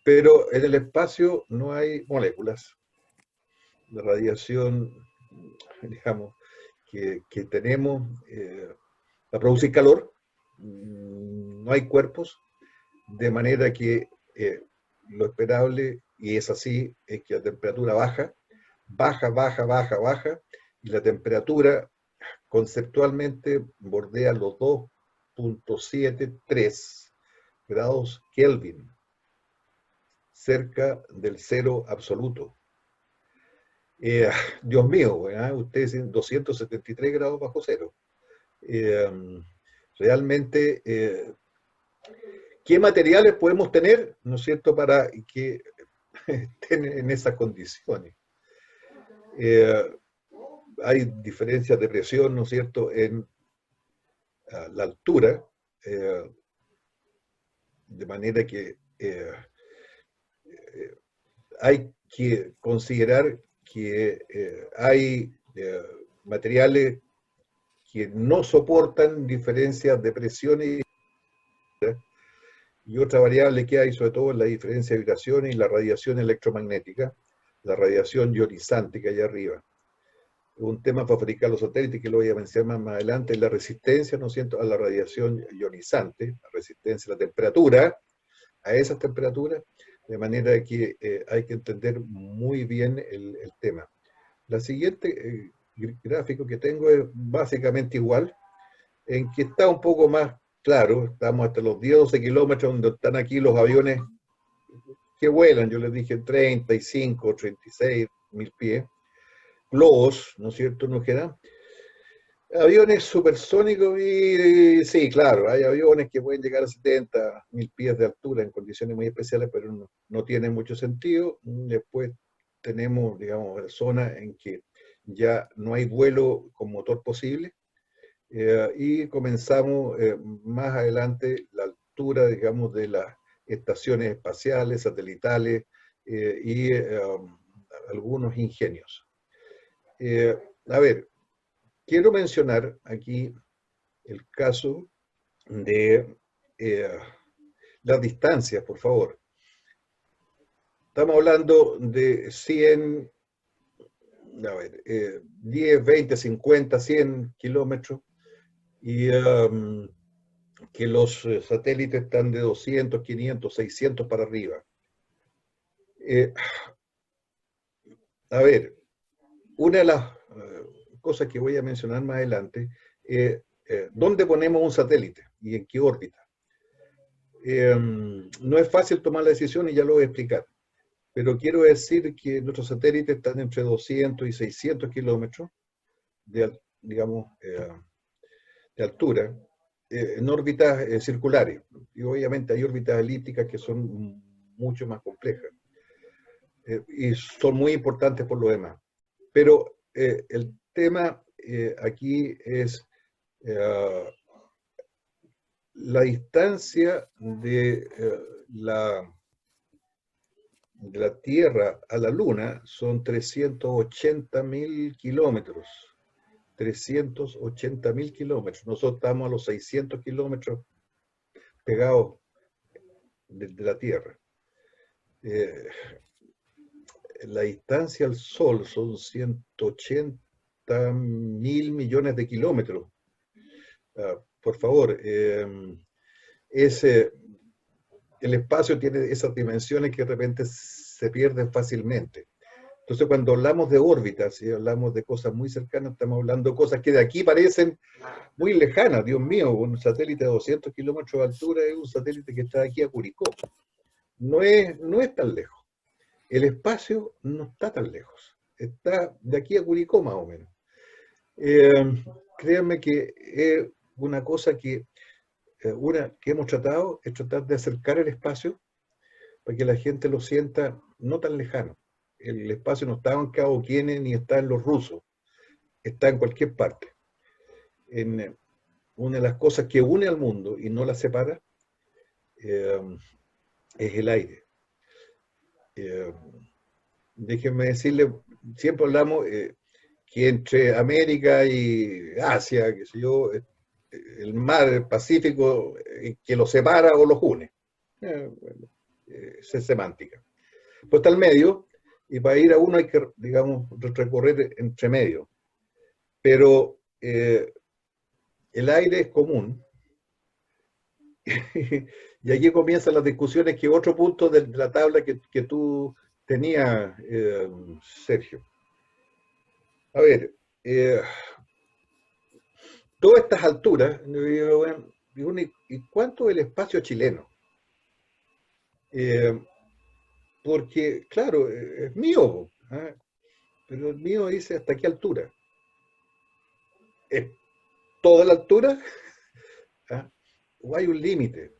S1: pero en el espacio no hay moléculas. La radiación, digamos, que tenemos a producir calor, no hay cuerpos, de manera que lo esperable, y es así, es que la temperatura baja, y la temperatura conceptualmente bordea los 2,73 grados Kelvin, cerca del cero absoluto. Dios mío, ustedes en 273 grados bajo cero. Realmente, ¿qué materiales podemos tener, no es cierto, para que estén en esas condiciones? Hay diferencias de presión, ¿no es cierto?, en la altura, de manera que hay que considerar que hay materiales que no soportan diferencias de presión y otra variable que hay, sobre todo, es la diferencia de vibraciones y la radiación electromagnética, la radiación ionizante que hay arriba. Un tema para fabricar los satélites que lo voy a mencionar más adelante, es la resistencia, ¿no es cierto?, a la radiación ionizante, la resistencia a la temperatura, a esas temperaturas, de manera que hay que entender muy bien el tema. La siguiente gráfico que tengo es básicamente igual, en que está un poco más claro, estamos hasta los 10, 12 kilómetros donde están aquí los aviones que vuelan, yo les dije 35, 36 mil pies, globos, ¿no es cierto? ¿No queda? Aviones supersónicos y sí, claro, hay aviones que pueden llegar a 70 mil pies de altura en condiciones muy especiales, pero no tiene mucho sentido. Después tenemos, digamos, zonas en que ya no hay vuelo con motor posible y comenzamos más adelante la altura, digamos, de las estaciones espaciales, satelitales y algunos ingenios. A ver, quiero mencionar aquí el caso de las distancias, por favor. Estamos hablando de 100, a ver, 10, 20, 50, 100 kilómetros y que los satélites están de 200, 500, 600 para arriba. Eh, a ver, una de las cosas que voy a mencionar más adelante es dónde ponemos un satélite y en qué órbita. No es fácil tomar la decisión y ya lo voy a explicar, pero quiero decir que nuestros satélites están entre 200 y 600 kilómetros de, digamos, de altura en órbitas circulares. Y obviamente hay órbitas elípticas que son mucho más complejas y son muy importantes por lo demás. Pero el tema aquí es la distancia de la Tierra a la Luna son 380.000 kilómetros. 380.000 kilómetros. Nosotros estamos a los 600 kilómetros pegados de la Tierra. La distancia al Sol son 180.000 millones de kilómetros. Por favor, ese, el espacio tiene esas dimensiones que de repente se pierden fácilmente. Entonces, cuando hablamos de órbitas y hablamos de cosas muy cercanas, estamos hablando de cosas que de aquí parecen muy lejanas. Dios mío, un satélite de 200 kilómetros de altura es un satélite que está aquí a Curicó. No es tan lejos. El espacio no está tan lejos. Está de aquí a Curicó más o menos. Créanme que es una cosa que hemos tratado es tratar de acercar el espacio para que la gente lo sienta no tan lejano. El espacio no está en Cabo Quienes ni está en los rusos, está en cualquier parte. Una de las cosas que une al mundo y no la separa es el aire. Déjenme decirle, siempre hablamos que entre América y Asia, qué sé yo, el mar Pacífico que los separa o los une. Bueno, es semántica. Pues está el medio, y para ir a uno hay que, digamos, recorrer entre medio. Pero el aire es común. Y aquí comienzan las discusiones, que otro punto de la tabla que tú tenías, Sergio. A ver, todas estas alturas, ¿y cuánto es el espacio chileno? Porque, claro, es mío, ¿eh? Pero el mío dice hasta qué altura. ¿Es toda la altura? ¿Ah? ¿O hay un límite?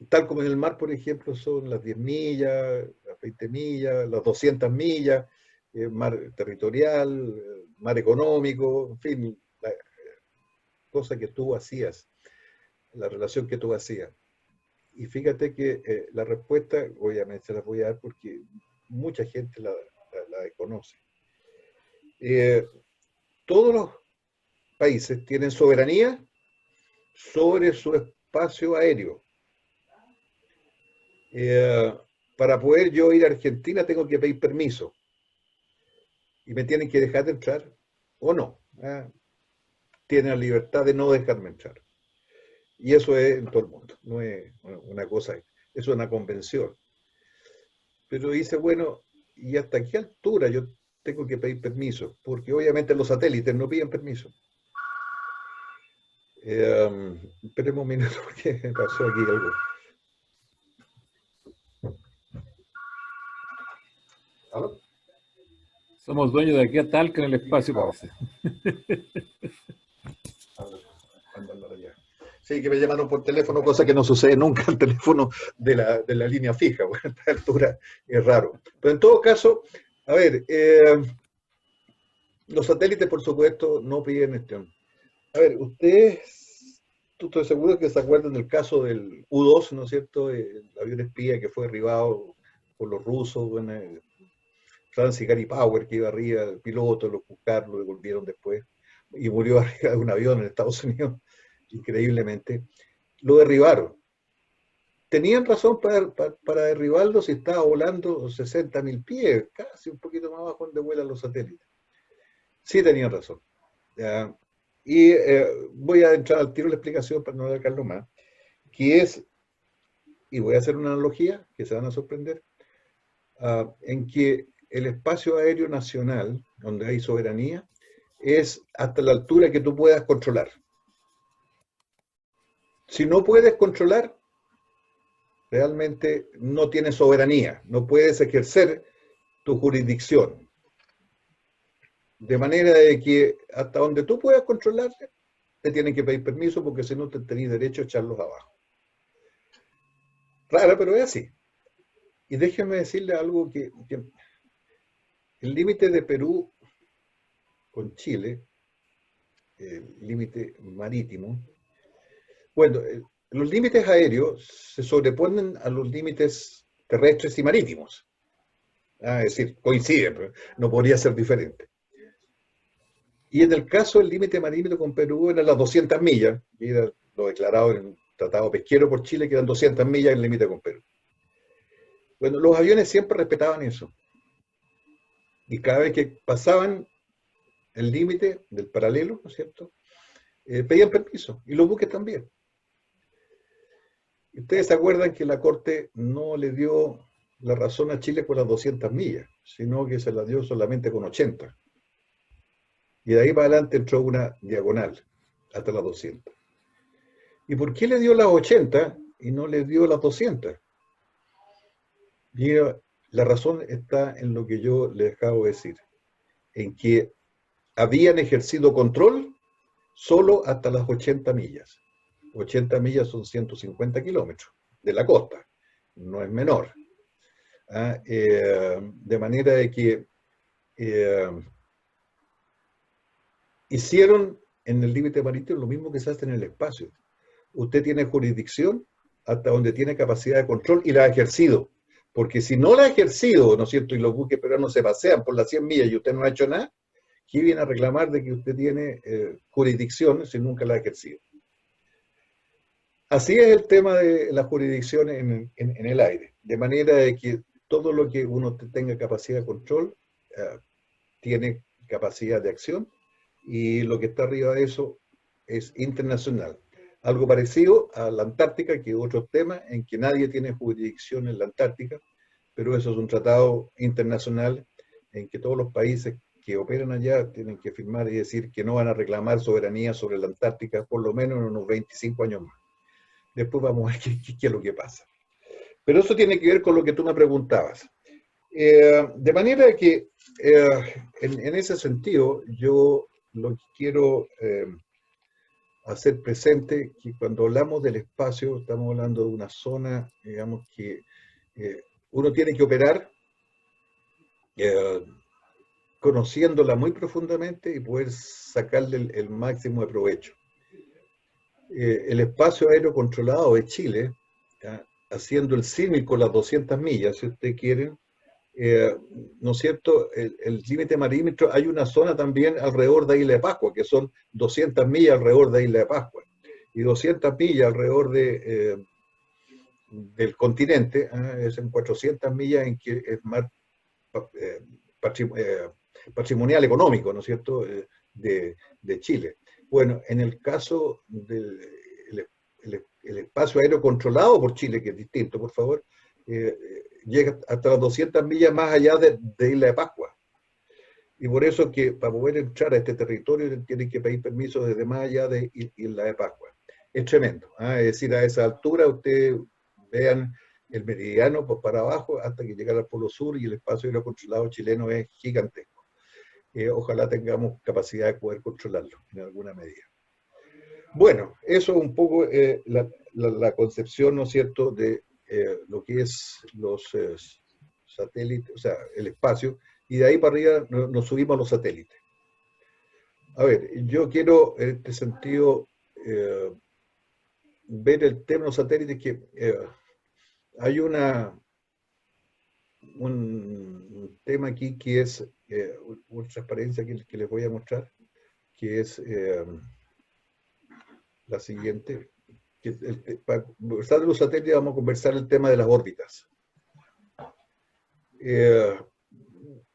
S1: Tal como en el mar, por ejemplo, son las 10 millas, las 20 millas, las 200 millas, mar territorial, mar económico, en fin, la cosa que tú hacías, la relación que tú hacías. Y fíjate que la respuesta, obviamente se la voy a dar porque mucha gente la conoce. Todos los países tienen soberanía sobre su espacio aéreo. Para poder yo ir a Argentina tengo que pedir permiso y me tienen que dejar de entrar o no. Tienen la libertad de no dejarme entrar. Y eso es en todo el mundo, no es una cosa, eso es una convención. Pero dice, bueno, ¿y hasta qué altura yo tengo que pedir permiso? Porque obviamente los satélites no piden permiso. Esperemos un minuto porque me pasó aquí algo. ¿Aló?
S2: Somos dueños de aquí a Talca en el espacio, parece.
S1: Sí, que me llamaron por teléfono, cosa que no sucede nunca al teléfono de la línea fija. Bueno, a esta altura es raro. Pero en todo caso, a ver, los satélites, por supuesto, no piden gestión. A ver, ustedes, tú estoy seguro que se acuerdan del caso del U-2, ¿no es cierto? El avión espía que fue derribado por los rusos, bueno, Francis Gary Power, que iba arriba, el piloto, lo buscaron, lo devolvieron después, y murió arriba de un avión en Estados Unidos, increíblemente. Lo derribaron. Tenían razón para derribarlo si estaba volando 60.000 pies, casi un poquito más abajo donde vuelan los satélites. Sí tenían razón. ¿Ya? Y voy a entrar al tiro la explicación para no alargarlo más, que es, y voy a hacer una analogía que se van a sorprender, en que el espacio aéreo nacional, donde hay soberanía, es hasta la altura que tú puedas controlar. Si no puedes controlar, realmente no tienes soberanía, no puedes ejercer tu jurisdicción. De manera de que hasta donde tú puedas controlar, te tienen que pedir permiso porque si no te tenés derecho a echarlos abajo. Raro, pero es así. Y déjeme decirle algo que el límite de Perú con Chile, el límite marítimo, bueno, los límites aéreos se sobreponen a los límites terrestres y marítimos. Es decir, coinciden, no podría ser diferente. Y en el caso del límite marítimo con Perú eran las 200 millas, y era lo declarado en el Tratado Pesquero por Chile, que eran 200 millas el límite con Perú. Bueno, los aviones siempre respetaban eso. Y cada vez que pasaban el límite del paralelo, ¿no es cierto? Pedían permiso. Y los buques también. Y ustedes se acuerdan que la Corte no le dio la razón a Chile con las 200 millas, sino que se la dio solamente con 80. Y de ahí para adelante entró una diagonal hasta las 200. ¿Y por qué le dio las 80 y no le dio las 200? Y la razón está en lo que yo les acabo de decir, en que habían ejercido control solo hasta las 80 millas. 80 millas son 150 kilómetros de la costa, no es menor. De manera de que hicieron en el límite marítimo lo mismo que se hace en el espacio. Usted tiene jurisdicción hasta donde tiene capacidad de control y la ha ejercido. Porque si no la ha ejercido, ¿no es cierto? Y los buques peruanos se pasean por las 100 millas y usted no ha hecho nada, ¿qué viene a reclamar de que usted tiene jurisdicción si nunca la ha ejercido? Así es el tema de la jurisdicción en el aire. De manera de que todo lo que uno tenga capacidad de control tiene capacidad de acción y lo que está arriba de eso es internacional. Algo parecido a la Antártica, que es otro tema en que nadie tiene jurisdicción en la Antártica, pero eso es un tratado internacional en que todos los países que operan allá tienen que firmar y decir que no van a reclamar soberanía sobre la Antártica por lo menos en unos 25 años más. Después vamos a ver qué es lo que pasa. Pero eso tiene que ver con lo que tú me preguntabas. De manera que en ese sentido yo lo que quiero hacer presente que cuando hablamos del espacio estamos hablando de una zona, digamos, que uno tiene que operar eh, conociéndola muy profundamente y poder sacarle el máximo de provecho. El espacio aéreo controlado de Chile, ¿ya? Haciendo el símil con las 200 millas, si ustedes quieren, ¿no es cierto? El límite marítimo, hay una zona también alrededor de Isla de Pascua, que son 200 millas alrededor de Isla de Pascua, y 200 millas alrededor del continente, es en 400 millas en que es más patrimonial económico, ¿no es cierto?, de Chile. Bueno, en el caso del el espacio aéreo controlado por Chile, que es distinto, por favor, llega hasta las 200 millas más allá de Isla de Pascua. Y por eso que para poder entrar a este territorio tienen que pedir permiso desde más allá de Isla de Pascua. Es tremendo. Es decir, a esa altura ustedes vean el meridiano por para abajo hasta que llegar al Polo Sur y el espacio aéreo controlado chileno es gigantesco. Ojalá tengamos capacidad de poder controlarlo en alguna medida. Bueno, eso es un poco la concepción, ¿no es cierto?, de lo que es los satélites, o sea, el espacio, y de ahí para arriba nos subimos a los satélites. A ver, yo quiero en este sentido ver el tema de los satélites que hay un tema aquí que es una transparencia que les voy a mostrar, que es la siguiente. Para conversar de los satélites vamos a conversar el tema de las órbitas.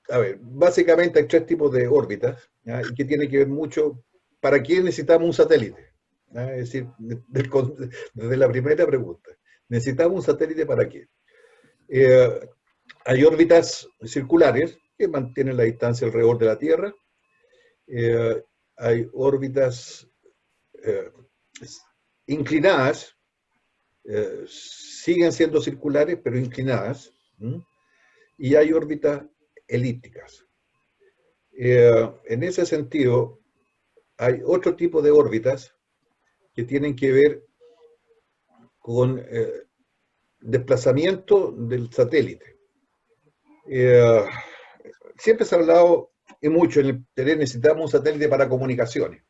S1: A ver, básicamente hay tres tipos de órbitas, ¿ya? Y que tiene que ver mucho, ¿para qué necesitamos un satélite? ¿Ya? Es decir, desde la primera pregunta, ¿necesitamos un satélite para qué? Hay órbitas circulares que mantienen la distancia alrededor de la Tierra. Hay órbitas inclinadas, siguen siendo circulares, pero inclinadas. Y hay órbitas elípticas. En ese sentido, hay otro tipo de órbitas que tienen que ver con desplazamiento del satélite. Siempre se ha hablado y mucho en el interés, necesitamos un satélite para comunicaciones.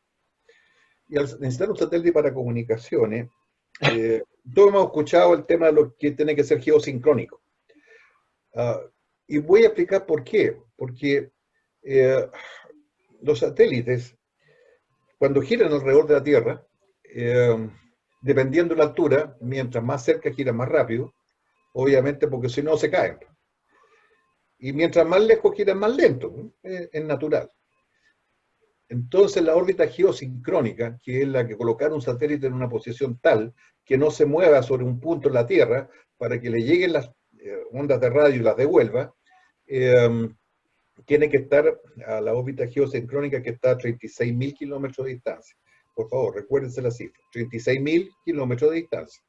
S1: Y al necesitar un satélite para comunicaciones, todos hemos escuchado el tema de lo que tiene que ser geosincrónico. Y voy a explicar por qué. Porque los satélites, cuando giran alrededor de la Tierra, dependiendo de la altura, mientras más cerca giran más rápido, obviamente porque si no se caen. Y mientras más lejos giran más lento, es natural. Entonces la órbita geosincrónica, que es la que colocar un satélite en una posición tal que no se mueva sobre un punto en la Tierra para que le lleguen las ondas de radio y las devuelva, tiene que estar a la órbita geosincrónica que está a 36.000 kilómetros de distancia. Por favor, recuérdense la cifra, 36.000 kilómetros de distancia.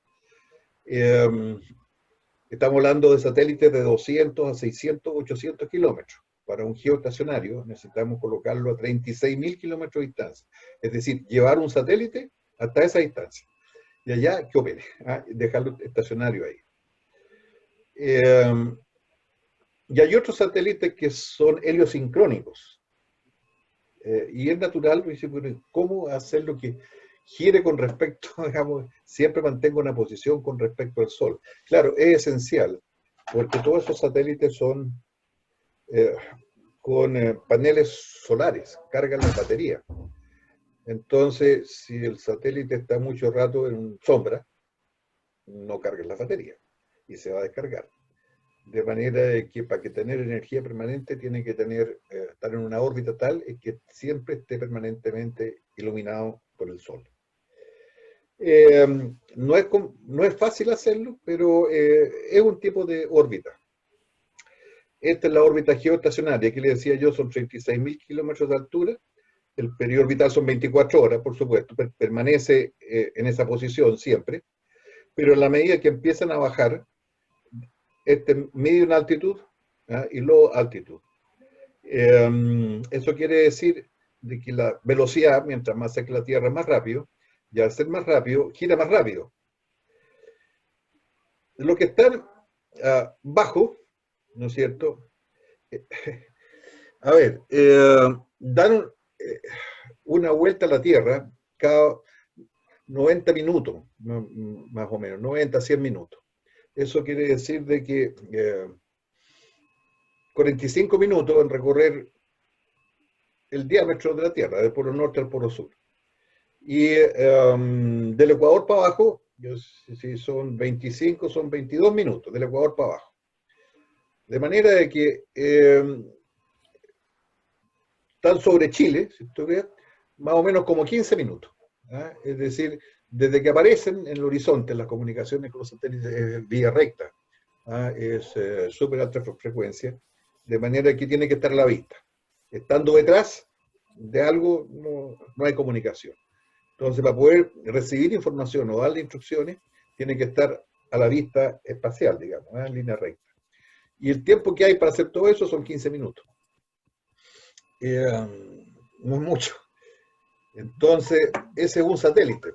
S1: Estamos hablando de satélites de 200 a 600, 800 kilómetros. Para un geoestacionario necesitamos colocarlo a 36.000 kilómetros de distancia. Es decir, llevar un satélite hasta esa distancia. Y allá que opere, dejarlo estacionario ahí. Y hay otros satélites que son heliosincrónicos. Y es natural, ¿cómo hacerlo que gire con respecto, digamos, siempre mantenga una posición con respecto al Sol? Claro, es esencial, porque todos esos satélites son con paneles solares, cargan la batería. Entonces, si el satélite está mucho rato en sombra, no carga la batería y se va a descargar. De manera que para que tener energía permanente tiene que tener, estar en una órbita tal que siempre esté permanentemente iluminado por el Sol. No es fácil hacerlo, pero es un tipo de órbita. Esta es la órbita geoestacionaria, que le decía yo, son 36.000 kilómetros de altura. El periodo orbital son 24 horas, por supuesto, permanece en esa posición siempre, pero en la medida que empiezan a bajar, mide una altitud y luego altitud. Eso quiere decir de que la velocidad, mientras más cerca de la Tierra, más rápido, y al ser más rápido, gira más rápido. Lo que están bajo, ¿no es cierto? A ver, dan una vuelta a la Tierra cada 90 minutos, más o menos, 90, 100 minutos. Eso quiere decir de que 45 minutos en recorrer el diámetro de la Tierra, del polo norte al polo sur. Y del Ecuador para abajo, si son 25, son 22 minutos, del Ecuador para abajo. De manera de que están sobre Chile, si tú ves, más o menos como 15 minutos. Es decir, desde que aparecen en el horizonte las comunicaciones con los satélites es vía recta, es súper alta frecuencia, de manera que tiene que estar a la vista. Estando detrás de algo, no hay comunicación. Entonces, para poder recibir información o darle instrucciones, tiene que estar a la vista espacial, digamos, en línea recta. Y el tiempo que hay para hacer todo eso son 15 minutos. No es mucho. Entonces, ese es un satélite.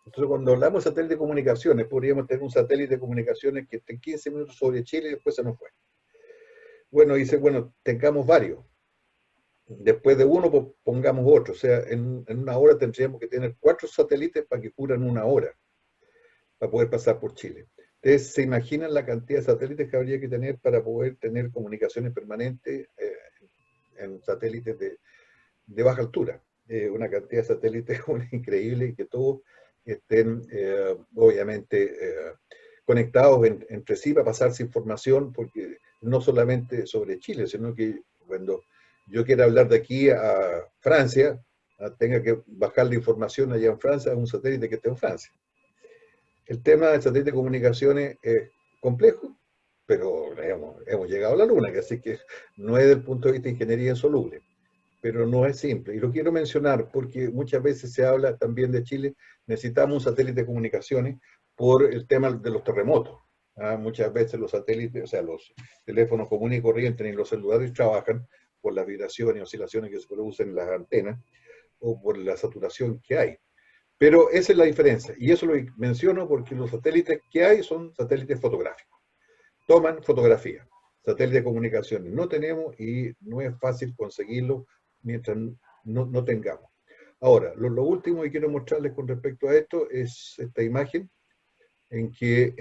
S1: Entonces, cuando hablamos de satélite de comunicaciones, podríamos tener un satélite de comunicaciones que esté en 15 minutos sobre Chile y después se nos fue. Bueno, dice, bueno, tengamos varios. Después de uno, pues, pongamos otro. O sea, en una hora tendríamos que tener 4 satélites para que cubran una hora, para poder pasar por Chile. Ustedes se imaginan la cantidad de satélites que habría que tener para poder tener comunicaciones permanentes en satélites de baja altura. Una cantidad de satélites increíble y que todos estén, obviamente, conectados entre sí para pasarse información, porque no solamente sobre Chile, sino que cuando yo quiera hablar de aquí a Francia, tenga que bajar la información allá en Francia a un satélite que esté en Francia. El tema del satélite de comunicaciones es complejo, pero hemos llegado a la luna, así que no es desde el punto de vista de ingeniería insoluble, pero no es simple. Y lo quiero mencionar porque muchas veces se habla también de Chile, necesitamos un satélite de comunicaciones por el tema de los terremotos. Muchas veces los satélites, o sea, los teléfonos comunes y corrientes ni los celulares trabajan por las vibraciones y oscilaciones que se producen en las antenas o por la saturación que hay. Pero esa es la diferencia, y eso lo menciono porque los satélites que hay son satélites fotográficos, toman fotografía. Satélite de comunicaciones no tenemos y no es fácil conseguirlo mientras no tengamos. Ahora, lo último que quiero mostrarles con respecto a esto es esta imagen en que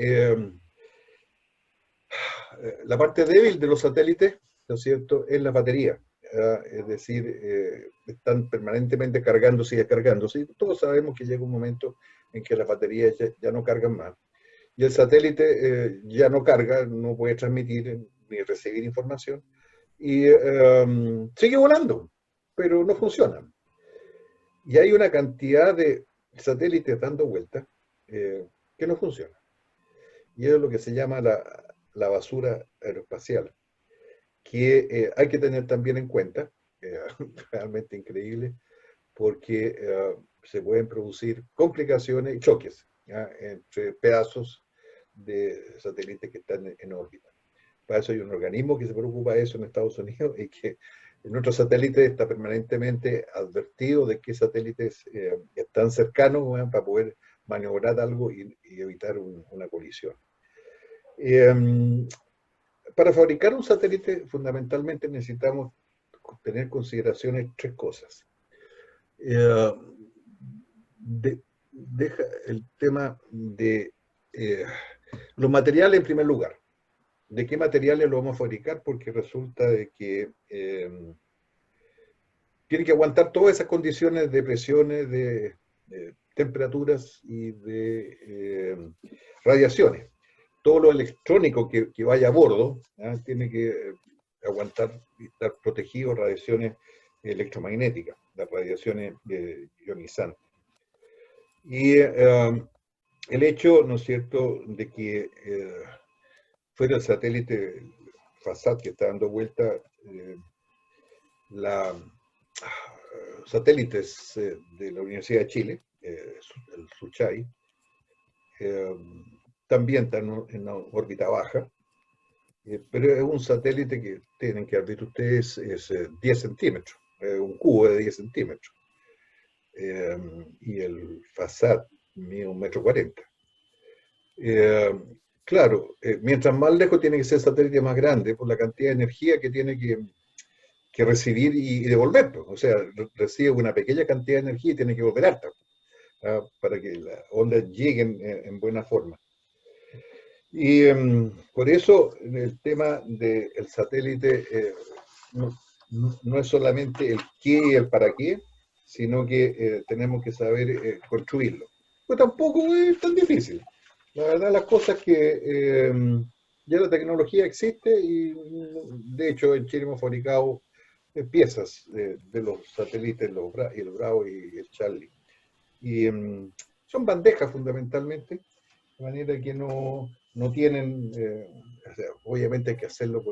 S1: la parte débil de los satélites, ¿no es cierto?, es la batería. Es decir, están permanentemente cargándose y descargándose. Y todos sabemos que llega un momento en que las baterías ya no cargan más. Y el satélite ya no carga, no puede transmitir ni recibir información. Y sigue volando, pero no funciona. Y hay una cantidad de satélites dando vueltas que no funcionan. Y eso es lo que se llama la basura aeroespacial, que hay que tener también en cuenta, realmente increíble, porque se pueden producir complicaciones y choques entre pedazos de satélites que están en órbita. Para eso hay un organismo que se preocupa de eso en Estados Unidos y que nuestro satélite está permanentemente advertido de qué satélites están cercanos para poder maniobrar algo y evitar una colisión. Para fabricar un satélite fundamentalmente necesitamos tener en consideración 3 cosas. Deja el tema de los materiales en primer lugar. ¿De qué materiales lo vamos a fabricar? Porque resulta de que tiene que aguantar todas esas condiciones de presiones, de temperaturas y de radiaciones. Todo lo electrónico que vaya a bordo tiene que aguantar y estar protegido de radiaciones electromagnéticas, las radiaciones ionizantes. Y el hecho, ¿no es cierto?, de que fuera el satélite FASAT que está dando vuelta, satélites de la Universidad de Chile, el Suchai, también está en órbita baja, pero es un satélite que tienen que haber visto ustedes, es 10 centímetros, un cubo de 10 centímetros. Y el FASAT mide 1,40 m. Claro, mientras más lejos tiene que ser el satélite más grande por la cantidad de energía que tiene que recibir y devolver. O sea, recibe una pequeña cantidad de energía y tiene que volver harta para que las ondas lleguen en buena forma. Y por eso el tema del satélite no es solamente el qué y el para qué, sino que tenemos que saber construirlo. Pues tampoco es tan difícil. La verdad, las cosas que ya la tecnología existe y de hecho en Chile hemos fabricado piezas de los satélites, el Bravo y el Charlie. Y son bandejas fundamentalmente, de manera que no tienen, o sea, obviamente hay que hacerlo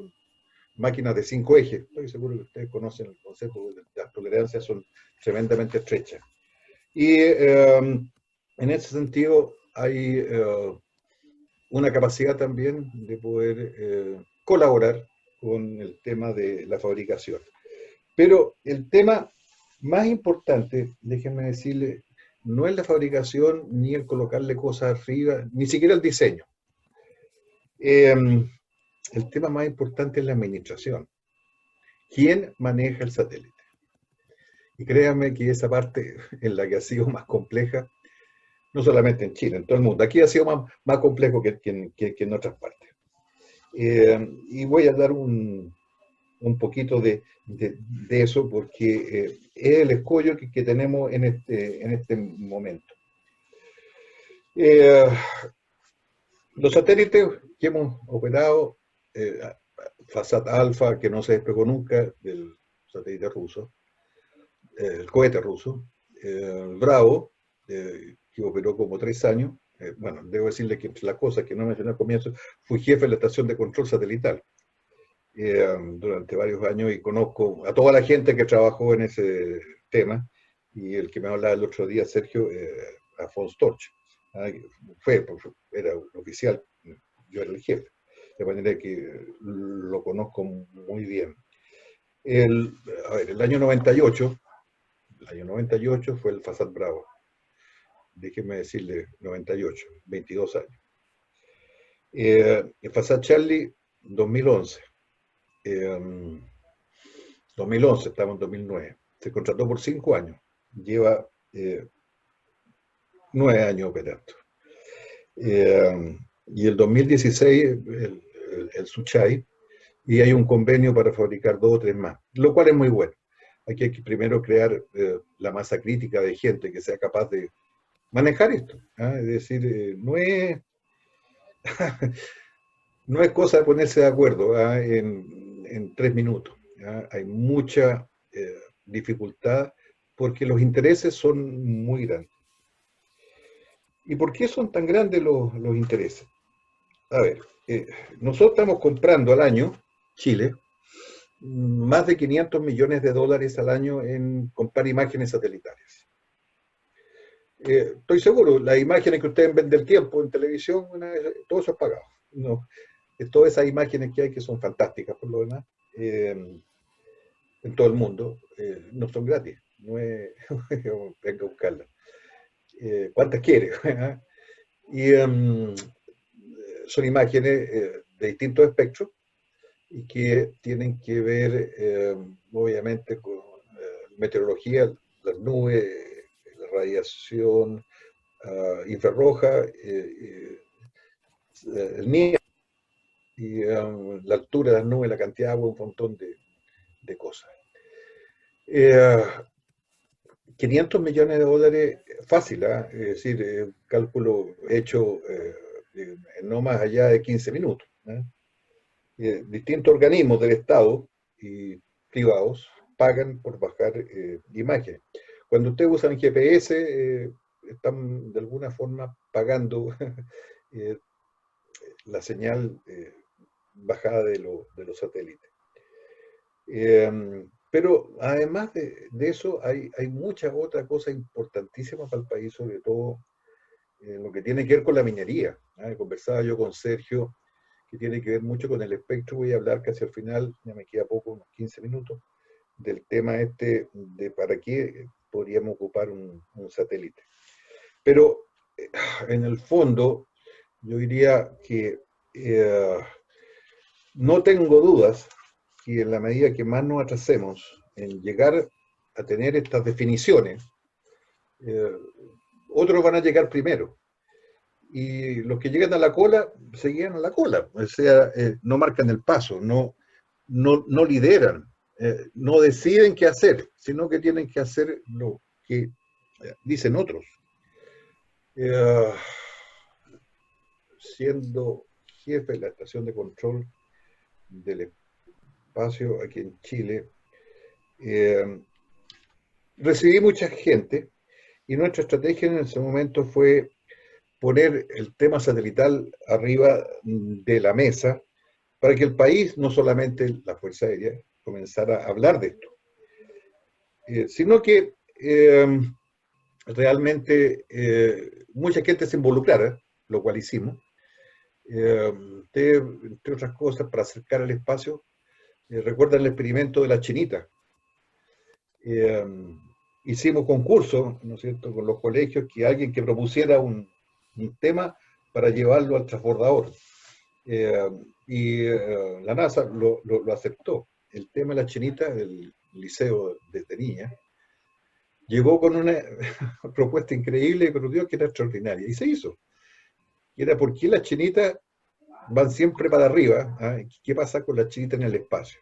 S1: máquinas de 5 ejes. Estoy seguro que ustedes conocen el concepto de las tolerancias, son tremendamente estrechas. Y en ese sentido hay una capacidad también de poder colaborar con el tema de la fabricación. Pero el tema más importante, déjenme decirle, no es la fabricación ni el colocarle cosas arriba, ni siquiera el diseño. El tema más importante es la administración. ¿Quién maneja el satélite? Y créanme que esa parte es la que ha sido más compleja, no solamente en Chile, en todo el mundo. Aquí ha sido más complejo que en otras partes. Y voy a dar un poquito de eso porque es el escollo que tenemos en este momento. Los satélites que hemos operado, Fasat Alpha, que no se despegó nunca del satélite ruso, el cohete ruso, Bravo, que operó como 3 años. Bueno, debo decirle que entre las cosas que no mencioné al comienzo, fui jefe de la estación de control satelital durante varios años y conozco a toda la gente que trabajó en ese tema, y el que me hablaba el otro día, Sergio, Afonso Torch, era un oficial, yo era el jefe, de manera que lo conozco muy bien. El año 98, fue el Fasat Bravo, déjeme decirle, 98, 22 años. El Fasat Charlie, 2011. 2011, estamos en 2009. Se contrató por 5 años. Lleva 9 años operando. Y el 2016, el Suchai, y hay un convenio para fabricar 2 o 3 más, lo cual es muy bueno. Aquí hay que primero crear la masa crítica de gente que sea capaz de manejar esto. Es decir, no es no es cosa de ponerse de acuerdo en 3 minutos. Hay mucha dificultad porque los intereses son muy grandes. ¿Y por qué son tan grandes los intereses? A ver, nosotros estamos comprando al año, Chile, más de 500 millones de dólares al año en comprar imágenes satelitales. Estoy seguro, las imágenes que ustedes ven del tiempo en televisión, todo eso es pagado. No, todas esas imágenes que hay, que son fantásticas por lo demás, en todo el mundo, no son gratis. No es, venga a buscarlas. ¿Cuántas quiere? Y son imágenes de distintos espectros y que tienen que ver, obviamente, con meteorología, las nubes, la radiación infrarroja, el nieve, y la altura de las nubes, la cantidad de agua, un montón de cosas. 500 millones de dólares, fácil, es decir, un cálculo hecho no más allá de 15 minutos. Distintos organismos del Estado y privados pagan por bajar imágenes. Cuando ustedes usan GPS, están de alguna forma pagando la señal bajada de los satélites. Pero además de eso, hay muchas otras cosas importantísimas para el país, sobre todo lo que tiene que ver con la minería. Conversaba yo con Sergio, que tiene que ver mucho con el espectro. Voy a hablar casi al final, ya me queda poco, unos 15 minutos, del tema de para qué podríamos ocupar un satélite. Pero en el fondo, yo diría que no tengo dudas que en la medida que más nos atrasemos en llegar a tener estas definiciones, otros van a llegar primero. Y los que llegan a la cola, se llegan a la cola. O sea, no marcan el paso, no lideran, no deciden qué hacer, sino que tienen que hacer lo que dicen otros. Siendo jefe de la estación de control del espacio aquí en Chile, recibí mucha gente y nuestra estrategia en ese momento fue poner el tema satelital arriba de la mesa para que el país, no solamente la Fuerza Aérea, comenzara a hablar de esto, sino que realmente mucha gente se involucrara, lo cual hicimos, entre otras cosas, para acercar el espacio. Recuerdan el experimento de la chinita. Eh, Hicimos concursos, ¿no es cierto?, con los colegios, que alguien que propusiera un tema para llevarlo al transbordador. Eh, la NASA lo aceptó. El tema de la chinita, del liceo de niña, llegó con una propuesta increíble, pero Dios, que era extraordinaria, y se hizo. Y era: ¿por qué las chinitas van siempre para arriba? ¿Ah? ¿Qué pasa con las chinitas en el espacio?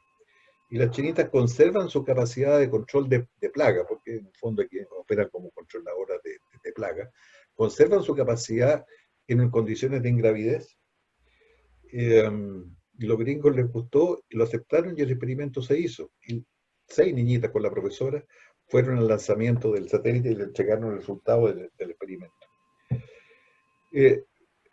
S1: Y las chinitas conservan su capacidad de control de plaga, porque en el fondo aquí operan como controladoras de plaga, conservan su capacidad en condiciones de ingravidez. Y los gringos les gustó, lo aceptaron y el experimento se hizo. Y 6 niñitas con la profesora fueron al lanzamiento del satélite y le entregaron el resultado del experimento.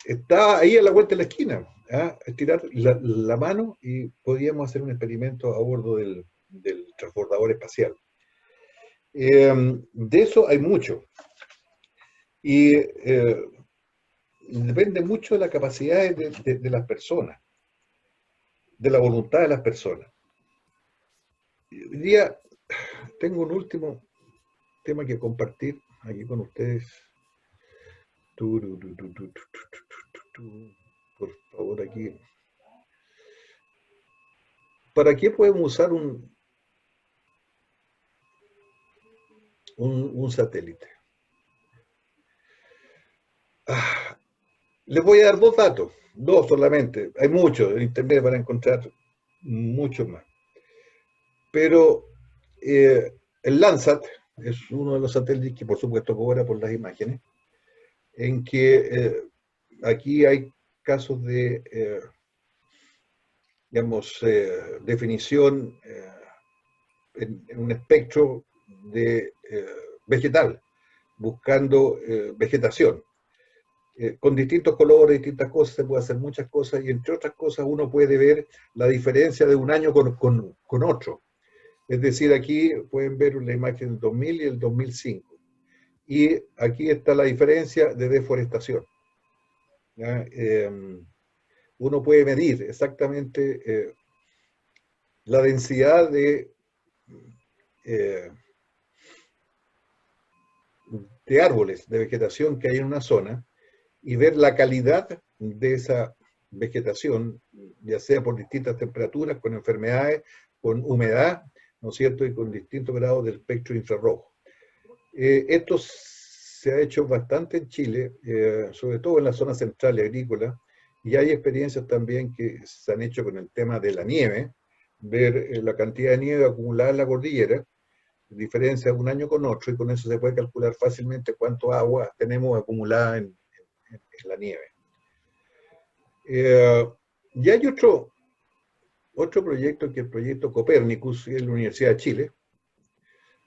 S1: Está ahí a la vuelta de la esquina, ¿ah? Estirar la mano y podíamos hacer un experimento a bordo del transbordador espacial. De eso hay mucho. Y depende mucho de la capacidad de las personas, de la voluntad de las personas. Hoy día tengo un último tema que compartir aquí con ustedes. Por favor, aquí. ¿Para qué podemos usar un satélite? Les voy a dar 2 datos, 2 solamente. Hay muchos, en internet van a encontrar muchos más. Pero el Landsat es uno de los satélites que por supuesto cobra por las imágenes, en que aquí hay casos de, digamos, definición en un espectro de vegetal, buscando vegetación. Con distintos colores, distintas cosas, se puede hacer muchas cosas, y entre otras cosas uno puede ver la diferencia de un año con otro. Es decir, aquí pueden ver la imagen del 2000 y el 2005. Y aquí está la diferencia de deforestación. Uno puede medir exactamente la densidad de árboles, de vegetación que hay en una zona, y ver la calidad de esa vegetación, ya sea por distintas temperaturas, con enfermedades, con humedad, ¿no es cierto?, y con distintos grados del espectro infrarrojo. Esto se ha hecho bastante en Chile, sobre todo en la zona central y agrícola, y hay experiencias también que se han hecho con el tema de la nieve, ver la cantidad de nieve acumulada en la cordillera, diferencia de un año con otro, y con eso se puede calcular fácilmente cuánto agua tenemos acumulada en la nieve. Y hay otro proyecto, que es el proyecto Copérnicus, en la Universidad de Chile.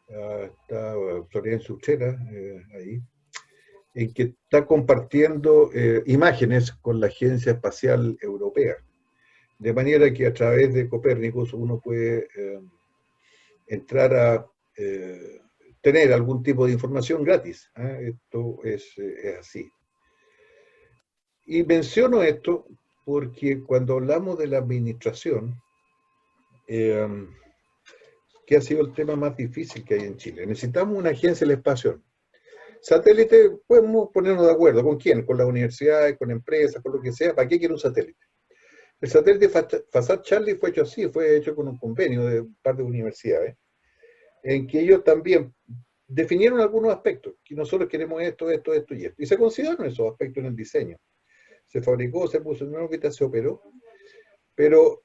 S1: Está Florian Utrera ahí, en que está compartiendo imágenes con la Agencia Espacial Europea. De manera que a través de Copérnicus uno puede entrar a tener algún tipo de información gratis. Esto es así. Y menciono esto porque cuando hablamos de la administración, que ha sido el tema más difícil que hay en Chile, necesitamos una agencia del espacio. Satélite, podemos ponernos de acuerdo. ¿Con quién? Con las universidades, con empresas, con lo que sea. ¿Para qué quiere un satélite? El satélite Fasat Charlie fue hecho así, fue hecho con un convenio de un par de universidades, en que ellos también definieron algunos aspectos, que nosotros queremos esto, esto, esto y esto. Y se consideraron esos aspectos en el diseño. Se fabricó, se puso en una órbita, se operó, pero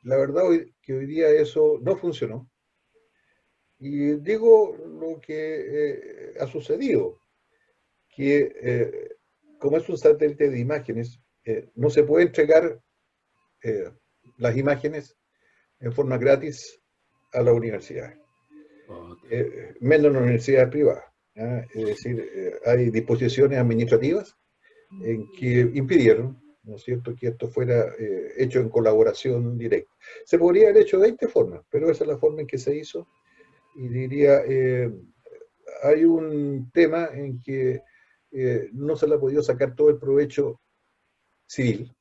S1: la verdad que hoy día eso no funcionó. Y digo lo que ha sucedido, que como es un satélite de imágenes, no se puede entregar las imágenes en forma gratis a la universidad, menos en las universidades privadas. Es decir, hay disposiciones administrativas en que impidieron ¿no es cierto?, que esto fuera hecho en colaboración directa. Se podría haber hecho de 20 formas, pero esa es la forma en que se hizo. Y diría, hay un tema en que no se le ha podido sacar todo el provecho civil.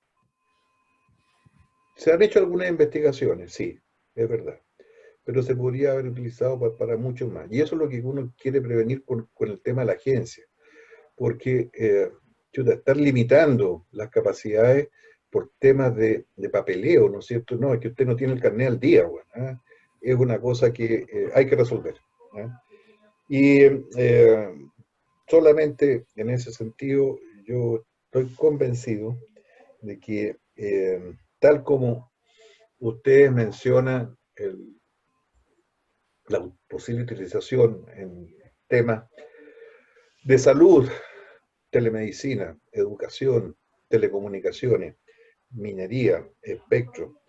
S1: Se han hecho algunas investigaciones, sí, es verdad, pero se podría haber utilizado para mucho más. Y eso es lo que uno quiere prevenir con el tema de la agencia, porque chuta, estar limitando las capacidades por temas de papeleo, ¿no es cierto? No, es que usted no tiene el carnet al día, bueno, ¿ah? Es una cosa que hay que resolver. ¿Ah? Y solamente en ese sentido yo estoy convencido de que tal como ustedes mencionan la posible utilización en temas de salud, telemedicina, educación, telecomunicaciones, minería, espectro,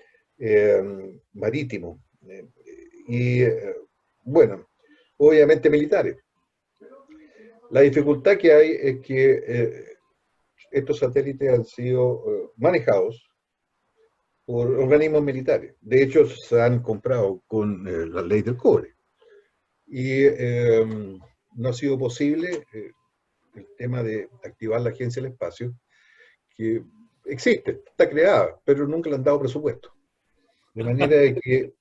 S1: marítimo, y bueno, obviamente militares. La dificultad que hay es que estos satélites han sido manejados por organismos militares. De hecho, se han comprado con la ley del cobre. Y no ha sido posible el tema de activar la Agencia del Espacio, que existe, está creada, pero nunca le han dado presupuesto. De manera de que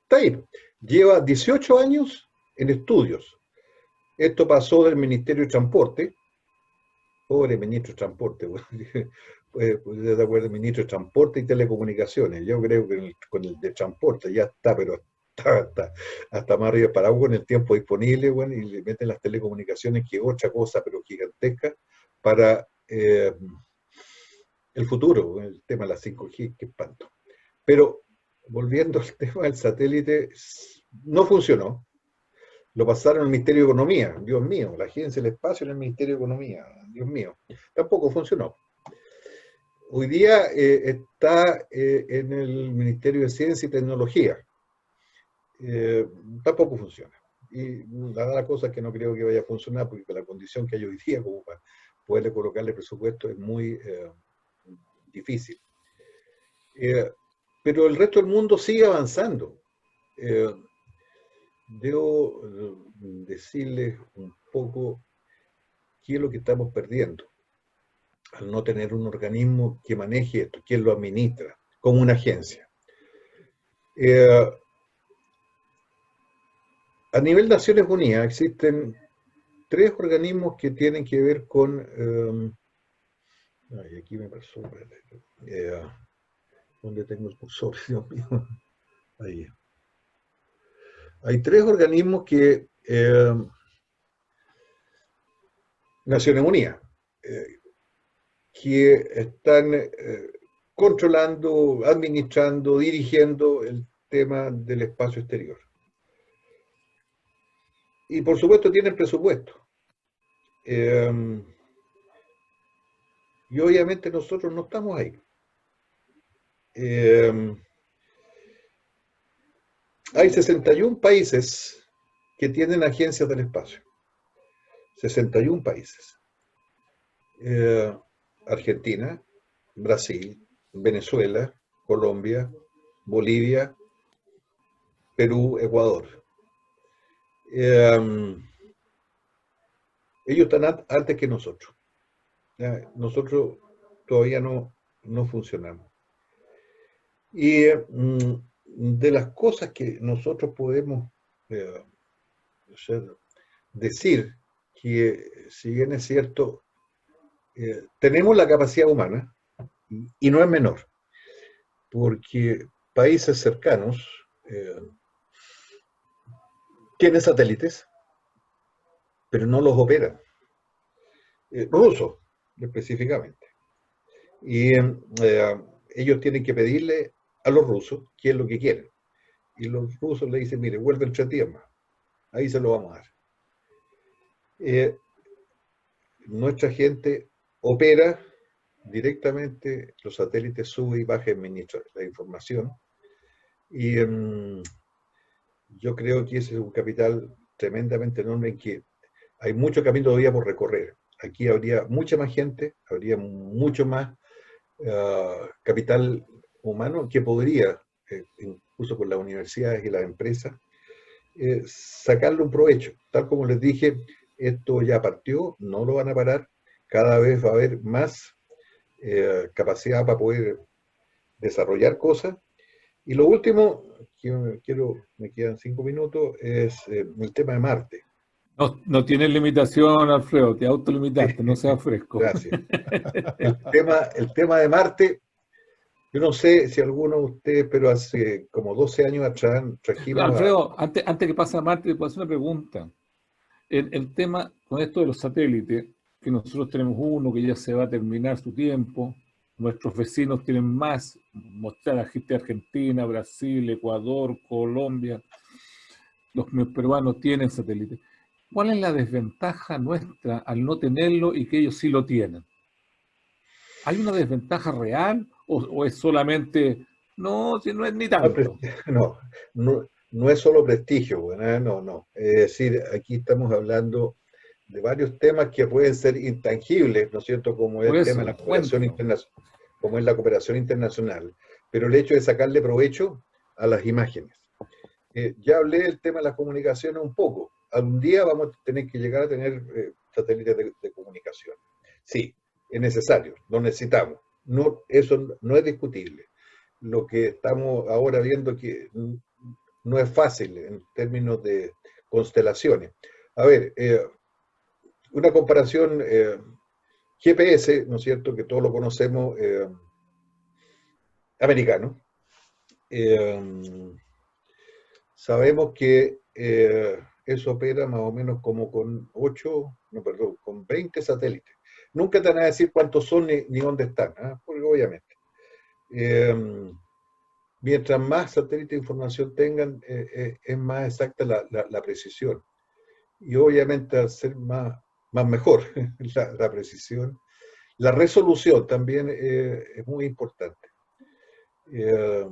S1: está ahí. Lleva 18 años en estudios. Esto pasó del Ministerio de Transporte, pobre ministro de Transporte, pues, de acuerdo, ministro de Transporte y Telecomunicaciones. Yo creo que con el de Transporte ya está, pero hasta más arriba para con el tiempo disponible, bueno, y le meten las telecomunicaciones, que es otra cosa, pero gigantesca, para el futuro, el tema de la 5G, que espanto. Pero volviendo al tema del satélite, no funcionó. Lo pasaron al Ministerio de Economía, Dios mío, la Agencia del Espacio en el Ministerio de Economía, Dios mío, tampoco funcionó. Hoy día está en el Ministerio de Ciencia y Tecnología, tampoco funciona. Y la cosa es que no creo que vaya a funcionar, porque la condición que hay hoy día, como para poderle colocarle presupuesto, es muy difícil. Pero el resto del mundo sigue avanzando. Debo decirles un poco qué es lo que estamos perdiendo al no tener un organismo que maneje esto, quien lo administra, como una agencia. A nivel de Naciones Unidas existen 3 organismos que tienen que ver con... ay, aquí me pasó... ¿dónde tengo el cursor? Dios mío. Ahí. Hay 3 organismos que... Naciones Unidas, que están controlando, administrando, dirigiendo el tema del espacio exterior. Y por supuesto tienen presupuesto. Y obviamente nosotros no estamos ahí. Hay 61 países que tienen agencias del espacio. 61 países. Argentina, Brasil, Venezuela, Colombia, Bolivia, Perú, Ecuador. Ellos están antes que nosotros. Nosotros todavía no funcionamos. Y de las cosas que nosotros podemos decir, que si bien es cierto, tenemos la capacidad humana, y no es menor, porque países cercanos tienen satélites, pero no los operan. Rusos, específicamente. Y ellos tienen que pedirle a los rusos qué es lo que quieren. Y los rusos le dicen, mire, vuelve entre tierra. Ahí se lo vamos a dar. Nuestra gente opera directamente, los satélites sube y baja, administra la información. Y yo creo que ese es un capital tremendamente enorme en que hay mucho camino todavía por recorrer. aquí habría mucha más gente, habría mucho más capital humano que podría, incluso con las universidades y las empresas, sacarle un provecho. Tal como les dije, esto ya partió, no lo van a parar, cada vez va a haber más capacidad para poder desarrollar cosas. Y lo último, me quedan 5 minutos, es el tema de Marte.
S2: No, no tienes limitación, Alfredo, te
S1: Sí,
S2: autolimitaste, no seas fresco.
S1: gracias. El tema de Marte, yo no sé si alguno de ustedes, pero hace como 12 años atrás trajimos a...
S2: Alfredo, antes que pase a Marte, te puedo hacer una pregunta. El tema con esto de los satélites, que nosotros tenemos uno que ya se va a terminar su tiempo, nuestros vecinos tienen más, mostrar a gente de Argentina, Brasil, Ecuador, Colombia, los peruanos tienen satélites. ¿Cuál es la desventaja nuestra al no tenerlo y que ellos sí lo tienen? ¿Hay una desventaja real o es solamente, no, si no es ni tanto?
S1: No, no es solo prestigio, bueno, no, no. Es decir, aquí estamos hablando de varios temas que pueden ser intangibles, ¿no es cierto? Como es
S2: Por
S1: el tema de
S2: eso,
S1: la cooperación
S2: cuéntanos.
S1: internacional, como es la cooperación internacional, pero el hecho de sacarle provecho a las imágenes. Ya hablé del tema de las comunicaciones un poco. Algún día vamos a tener que llegar a tener satélites de comunicación. Sí, es necesario, lo necesitamos. No, eso no es discutible. Lo que estamos ahora viendo que no es fácil en términos de constelaciones. A ver, una comparación GPS, ¿no es cierto? Que todos lo conocemos, americano. Eh, Sabemos que eso opera más o menos como con 8, no, perdón, con 20 satélites. Nunca te van a decir cuántos son ni dónde están, ¿eh? Porque obviamente. Eh, Mientras más satélites de información tengan, es más exacta la precisión. Y obviamente al ser más mejor la precisión, la resolución también es muy importante. Eh,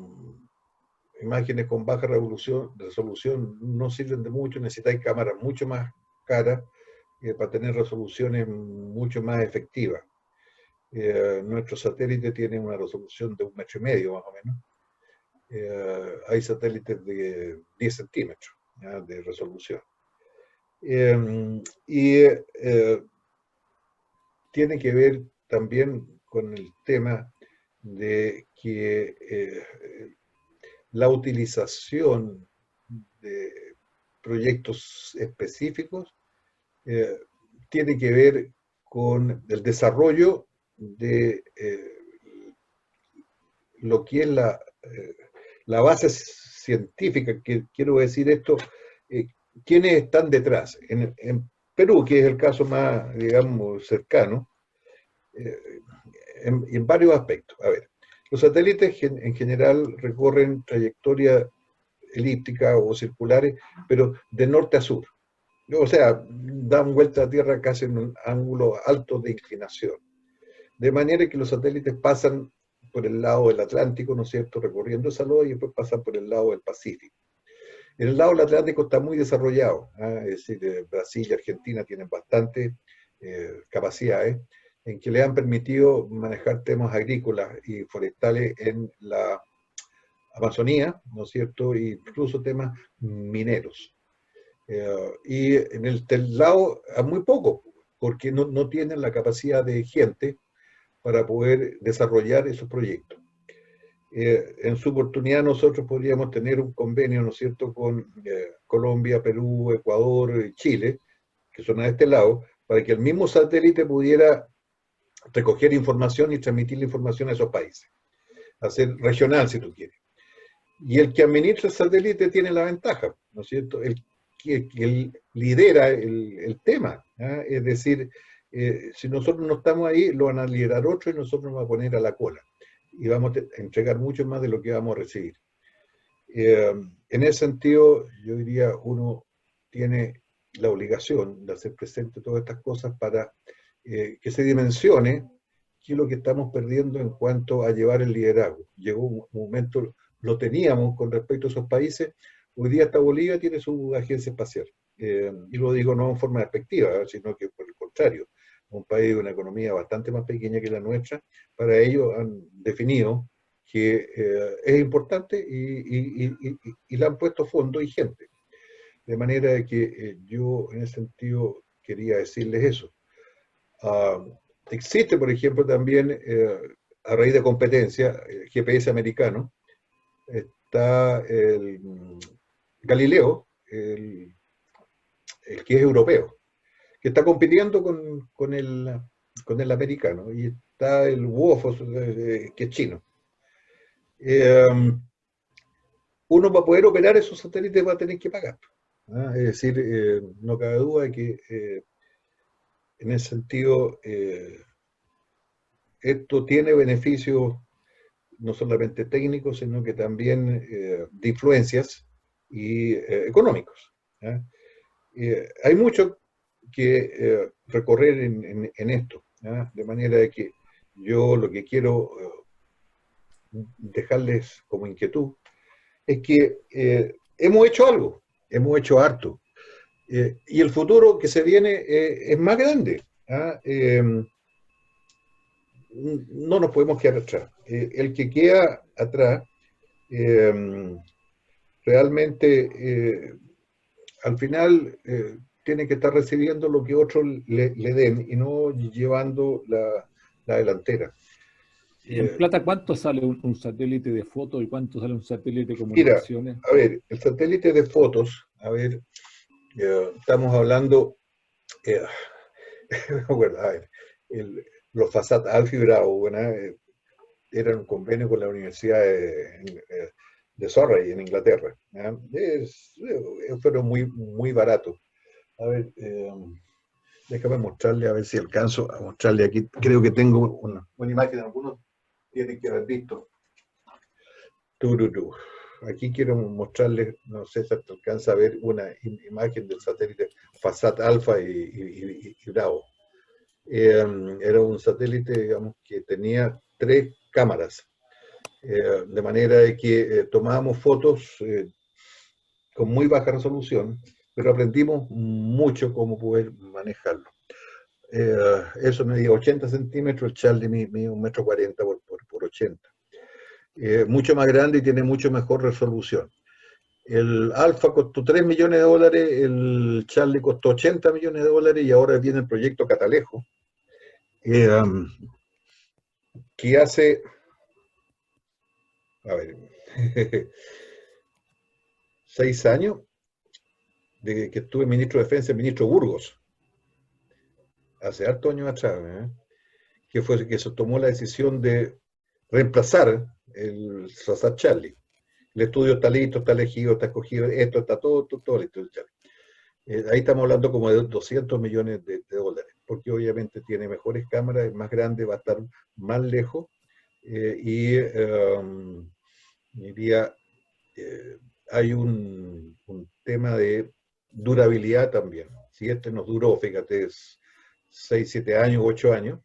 S1: Imágenes con baja resolución no sirven de mucho, necesitáis cámaras mucho más caras para tener resoluciones mucho más efectivas. Nuestro satélite tiene una resolución de 1,5 metros más o menos. Hay satélites de 10 centímetros, ¿ya?, de resolución. Y tiene que ver también con el tema de que la utilización de proyectos específicos eh, tiene que ver con el desarrollo de lo que es la base científica, que quiero decir esto, eh, quiénes están detrás. En Perú, que es el caso más, digamos, cercano, eh, en varios aspectos. A ver, los satélites en general recorren trayectorias elípticas o circulares, pero de norte a sur. O sea, dan vuelta a Tierra casi en un ángulo alto de inclinación. De manera que los satélites pasan por el lado del Atlántico, ¿no es cierto?, recorriendo esa loa y después pasan por el lado del Pacífico. En el lado del Atlántico está muy desarrollado, ¿eh? Es decir, Brasil y Argentina tienen bastantes capacidades en que le han permitido manejar temas agrícolas y forestales en la Amazonía, ¿no es cierto?, e incluso temas mineros. Y en el lado, a muy poco, porque no tienen la capacidad de gente para poder desarrollar esos proyectos. En su oportunidad nosotros podríamos tener un convenio, ¿no es cierto?, con Colombia, Perú, Ecuador, Chile, que son a este lado, para que el mismo satélite pudiera recoger información y transmitir la información a esos países, hacer regional si tú quieres. Y el que administra el satélite tiene la ventaja, ¿no es cierto?, el que lidera el tema, ¿eh? Es decir, si nosotros no estamos ahí, lo van a liderar otros y nosotros nos vamos a poner a la cola y vamos a entregar mucho más de lo que vamos a recibir. En ese sentido, yo diría, uno tiene la obligación de hacer presente todas estas cosas para que se dimensione qué es lo que estamos perdiendo en cuanto a llevar el liderazgo. Llegó un momento, lo teníamos con respecto a esos países, hoy día hasta Bolivia tiene su agencia espacial. Y lo digo no en forma despectiva, sino que por el contrario, un país de una economía bastante más pequeña que la nuestra, para ellos han definido que es importante y le han puesto fondos y gente. De manera que yo en ese sentido quería decirles eso. Uh, Existe, por ejemplo, también, a raíz de competencia, el GPS americano, está el Galileo, el que es europeo, que está compitiendo con el americano, y está el WOFOS, que es chino. Uno para poder operar esos satélites va a tener que pagar. ¿Ah? Es decir, no cabe duda de que en ese sentido esto tiene beneficios no solamente técnicos, sino que también de influencias y económicos. ¿Ah? Hay mucho que recorrer en esto, ¿ah? De manera de que yo lo que quiero dejarles como inquietud es que hemos hecho algo, hemos hecho harto, y el futuro que se viene es más grande. ¿Ah? No nos podemos quedar atrás. El que queda atrás realmente al final tiene que estar recibiendo lo que otros le den y no llevando la delantera.
S2: En plata, ¿cuánto sale un satélite de fotos y cuánto sale un satélite de
S1: Mira,
S2: comunicaciones?
S1: a ver, el satélite de fotos, a ver, estamos hablando, me acuerdo, a ver, los Fasat Alfa y Bravo, bueno, eran un convenio con la Universidad de Surrey en Inglaterra. Fueron muy baratos. A ver, déjame mostrarle, a ver si alcanzo a mostrarle aquí. Creo que tengo una imagen, algunos tienen que haber visto. Tururú. Aquí quiero mostrarles, no sé si se alcanza a ver una imagen del satélite Fasat Alfa y Bravo. Era un satélite, digamos, que tenía 3 cámaras, de manera de que tomábamos fotos con muy baja resolución, pero aprendimos mucho cómo poder manejarlo. Eso medía 80 centímetros, el Charlie mide 1,40 m por 80. Mucho más grande y tiene mucho mejor resolución. El Alfa costó $3 millones, el Charlie costó $80 millones, y ahora viene el proyecto Catalejo, que hace, a ver, 6 años, de que estuve ministro de Defensa, el ministro Burgos, hace hartos años atrás, que fue que se tomó la decisión de reemplazar el Sassat Charlie. El estudio está listo, está elegido, está escogido, esto está todo listo. Ahí estamos hablando como de $200 millones, porque obviamente tiene mejores cámaras, es más grande, va a estar más lejos, diría, hay un tema de durabilidad también. Si este nos duró, fíjate, 6, 7 años, 8 años,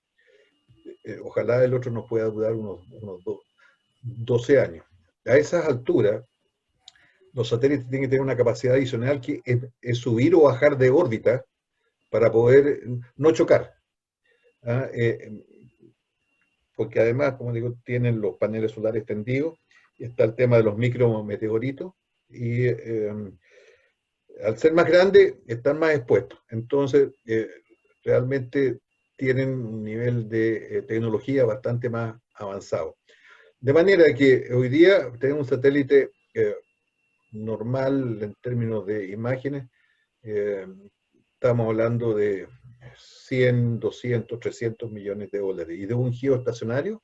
S1: ojalá el otro nos pueda durar unos 12 años. A esas alturas, los satélites tienen que tener una capacidad adicional que es subir o bajar de órbita para poder no chocar. ¿Ah? Porque además, como digo, tienen los paneles solares tendidos, y está el tema de los micrometeoritos, y al ser más grandes están más expuestos. Entonces, realmente tienen un nivel de tecnología bastante más avanzado. De manera que hoy día tenemos un satélite normal en términos de imágenes, estamos hablando de 100, 200, 300 millones de dólares, y de un geoestacionario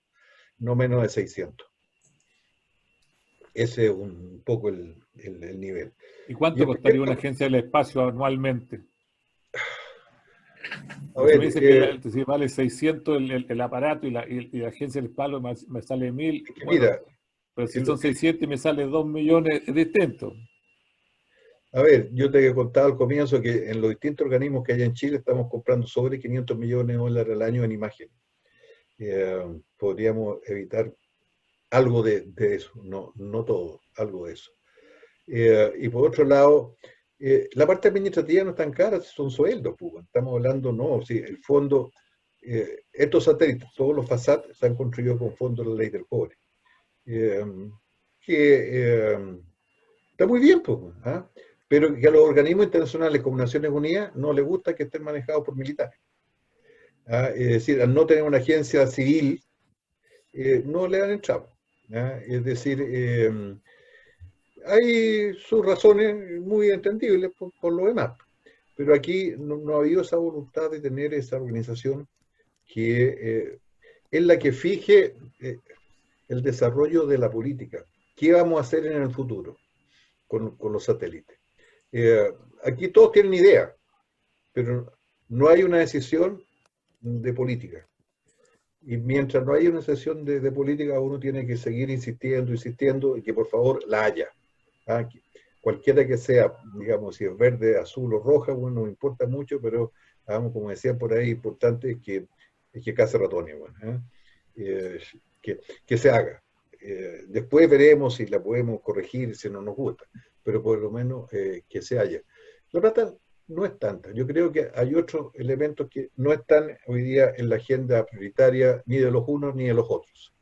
S1: no menos de 600. Ese es un poco el nivel.
S2: ¿Y cuánto costaría una agencia del espacio anualmente? Porque si me dice que si vale 600 el aparato y la agencia del espacio me sale 1000, bueno,
S1: mira,
S2: pero si son 600 y me sale 2 millones, es distinto.
S1: A ver, yo te he contado al comienzo que en los distintos organismos que hay en Chile estamos comprando sobre 500 millones de dólares al año en imágenes. Podríamos evitar algo de eso, no todo, algo de eso. Y por otro lado, la parte administrativa no es tan cara, son sueldos, pues. Estamos hablando, no, sí, el fondo estos satélites, todos los FASAT, se han construido con fondos de la ley del cobre. Eh, que está muy bien, pues, ¿ah? Pero que a los organismos internacionales como Naciones Unidas no les gusta que estén manejados por militares. ¿Ah? Es decir, al no tener una agencia civil, no le dan entrada. ¿Ah? Es decir, hay sus razones muy entendibles por lo demás, pero aquí no ha habido esa voluntad de tener esa organización que es la que fije el desarrollo de la política. ¿Qué vamos a hacer en el futuro con los satélites? Aquí todos tienen idea, pero no hay una decisión de política. Y mientras no haya una decisión de política, uno tiene que seguir insistiendo, insistiendo, y que por favor la haya. ¿Ah? Cualquiera que sea, digamos, si es verde, azul o roja, bueno, no importa mucho, pero digamos, como decían por ahí, importante es que case ratones, bueno, ¿eh? Eh, que se haga. Después veremos si la podemos corregir, si no nos gusta, pero por lo menos que se haya. La plata no es tanta. Yo creo que hay otros elementos que no están hoy día en la agenda prioritaria ni de los unos ni de los otros.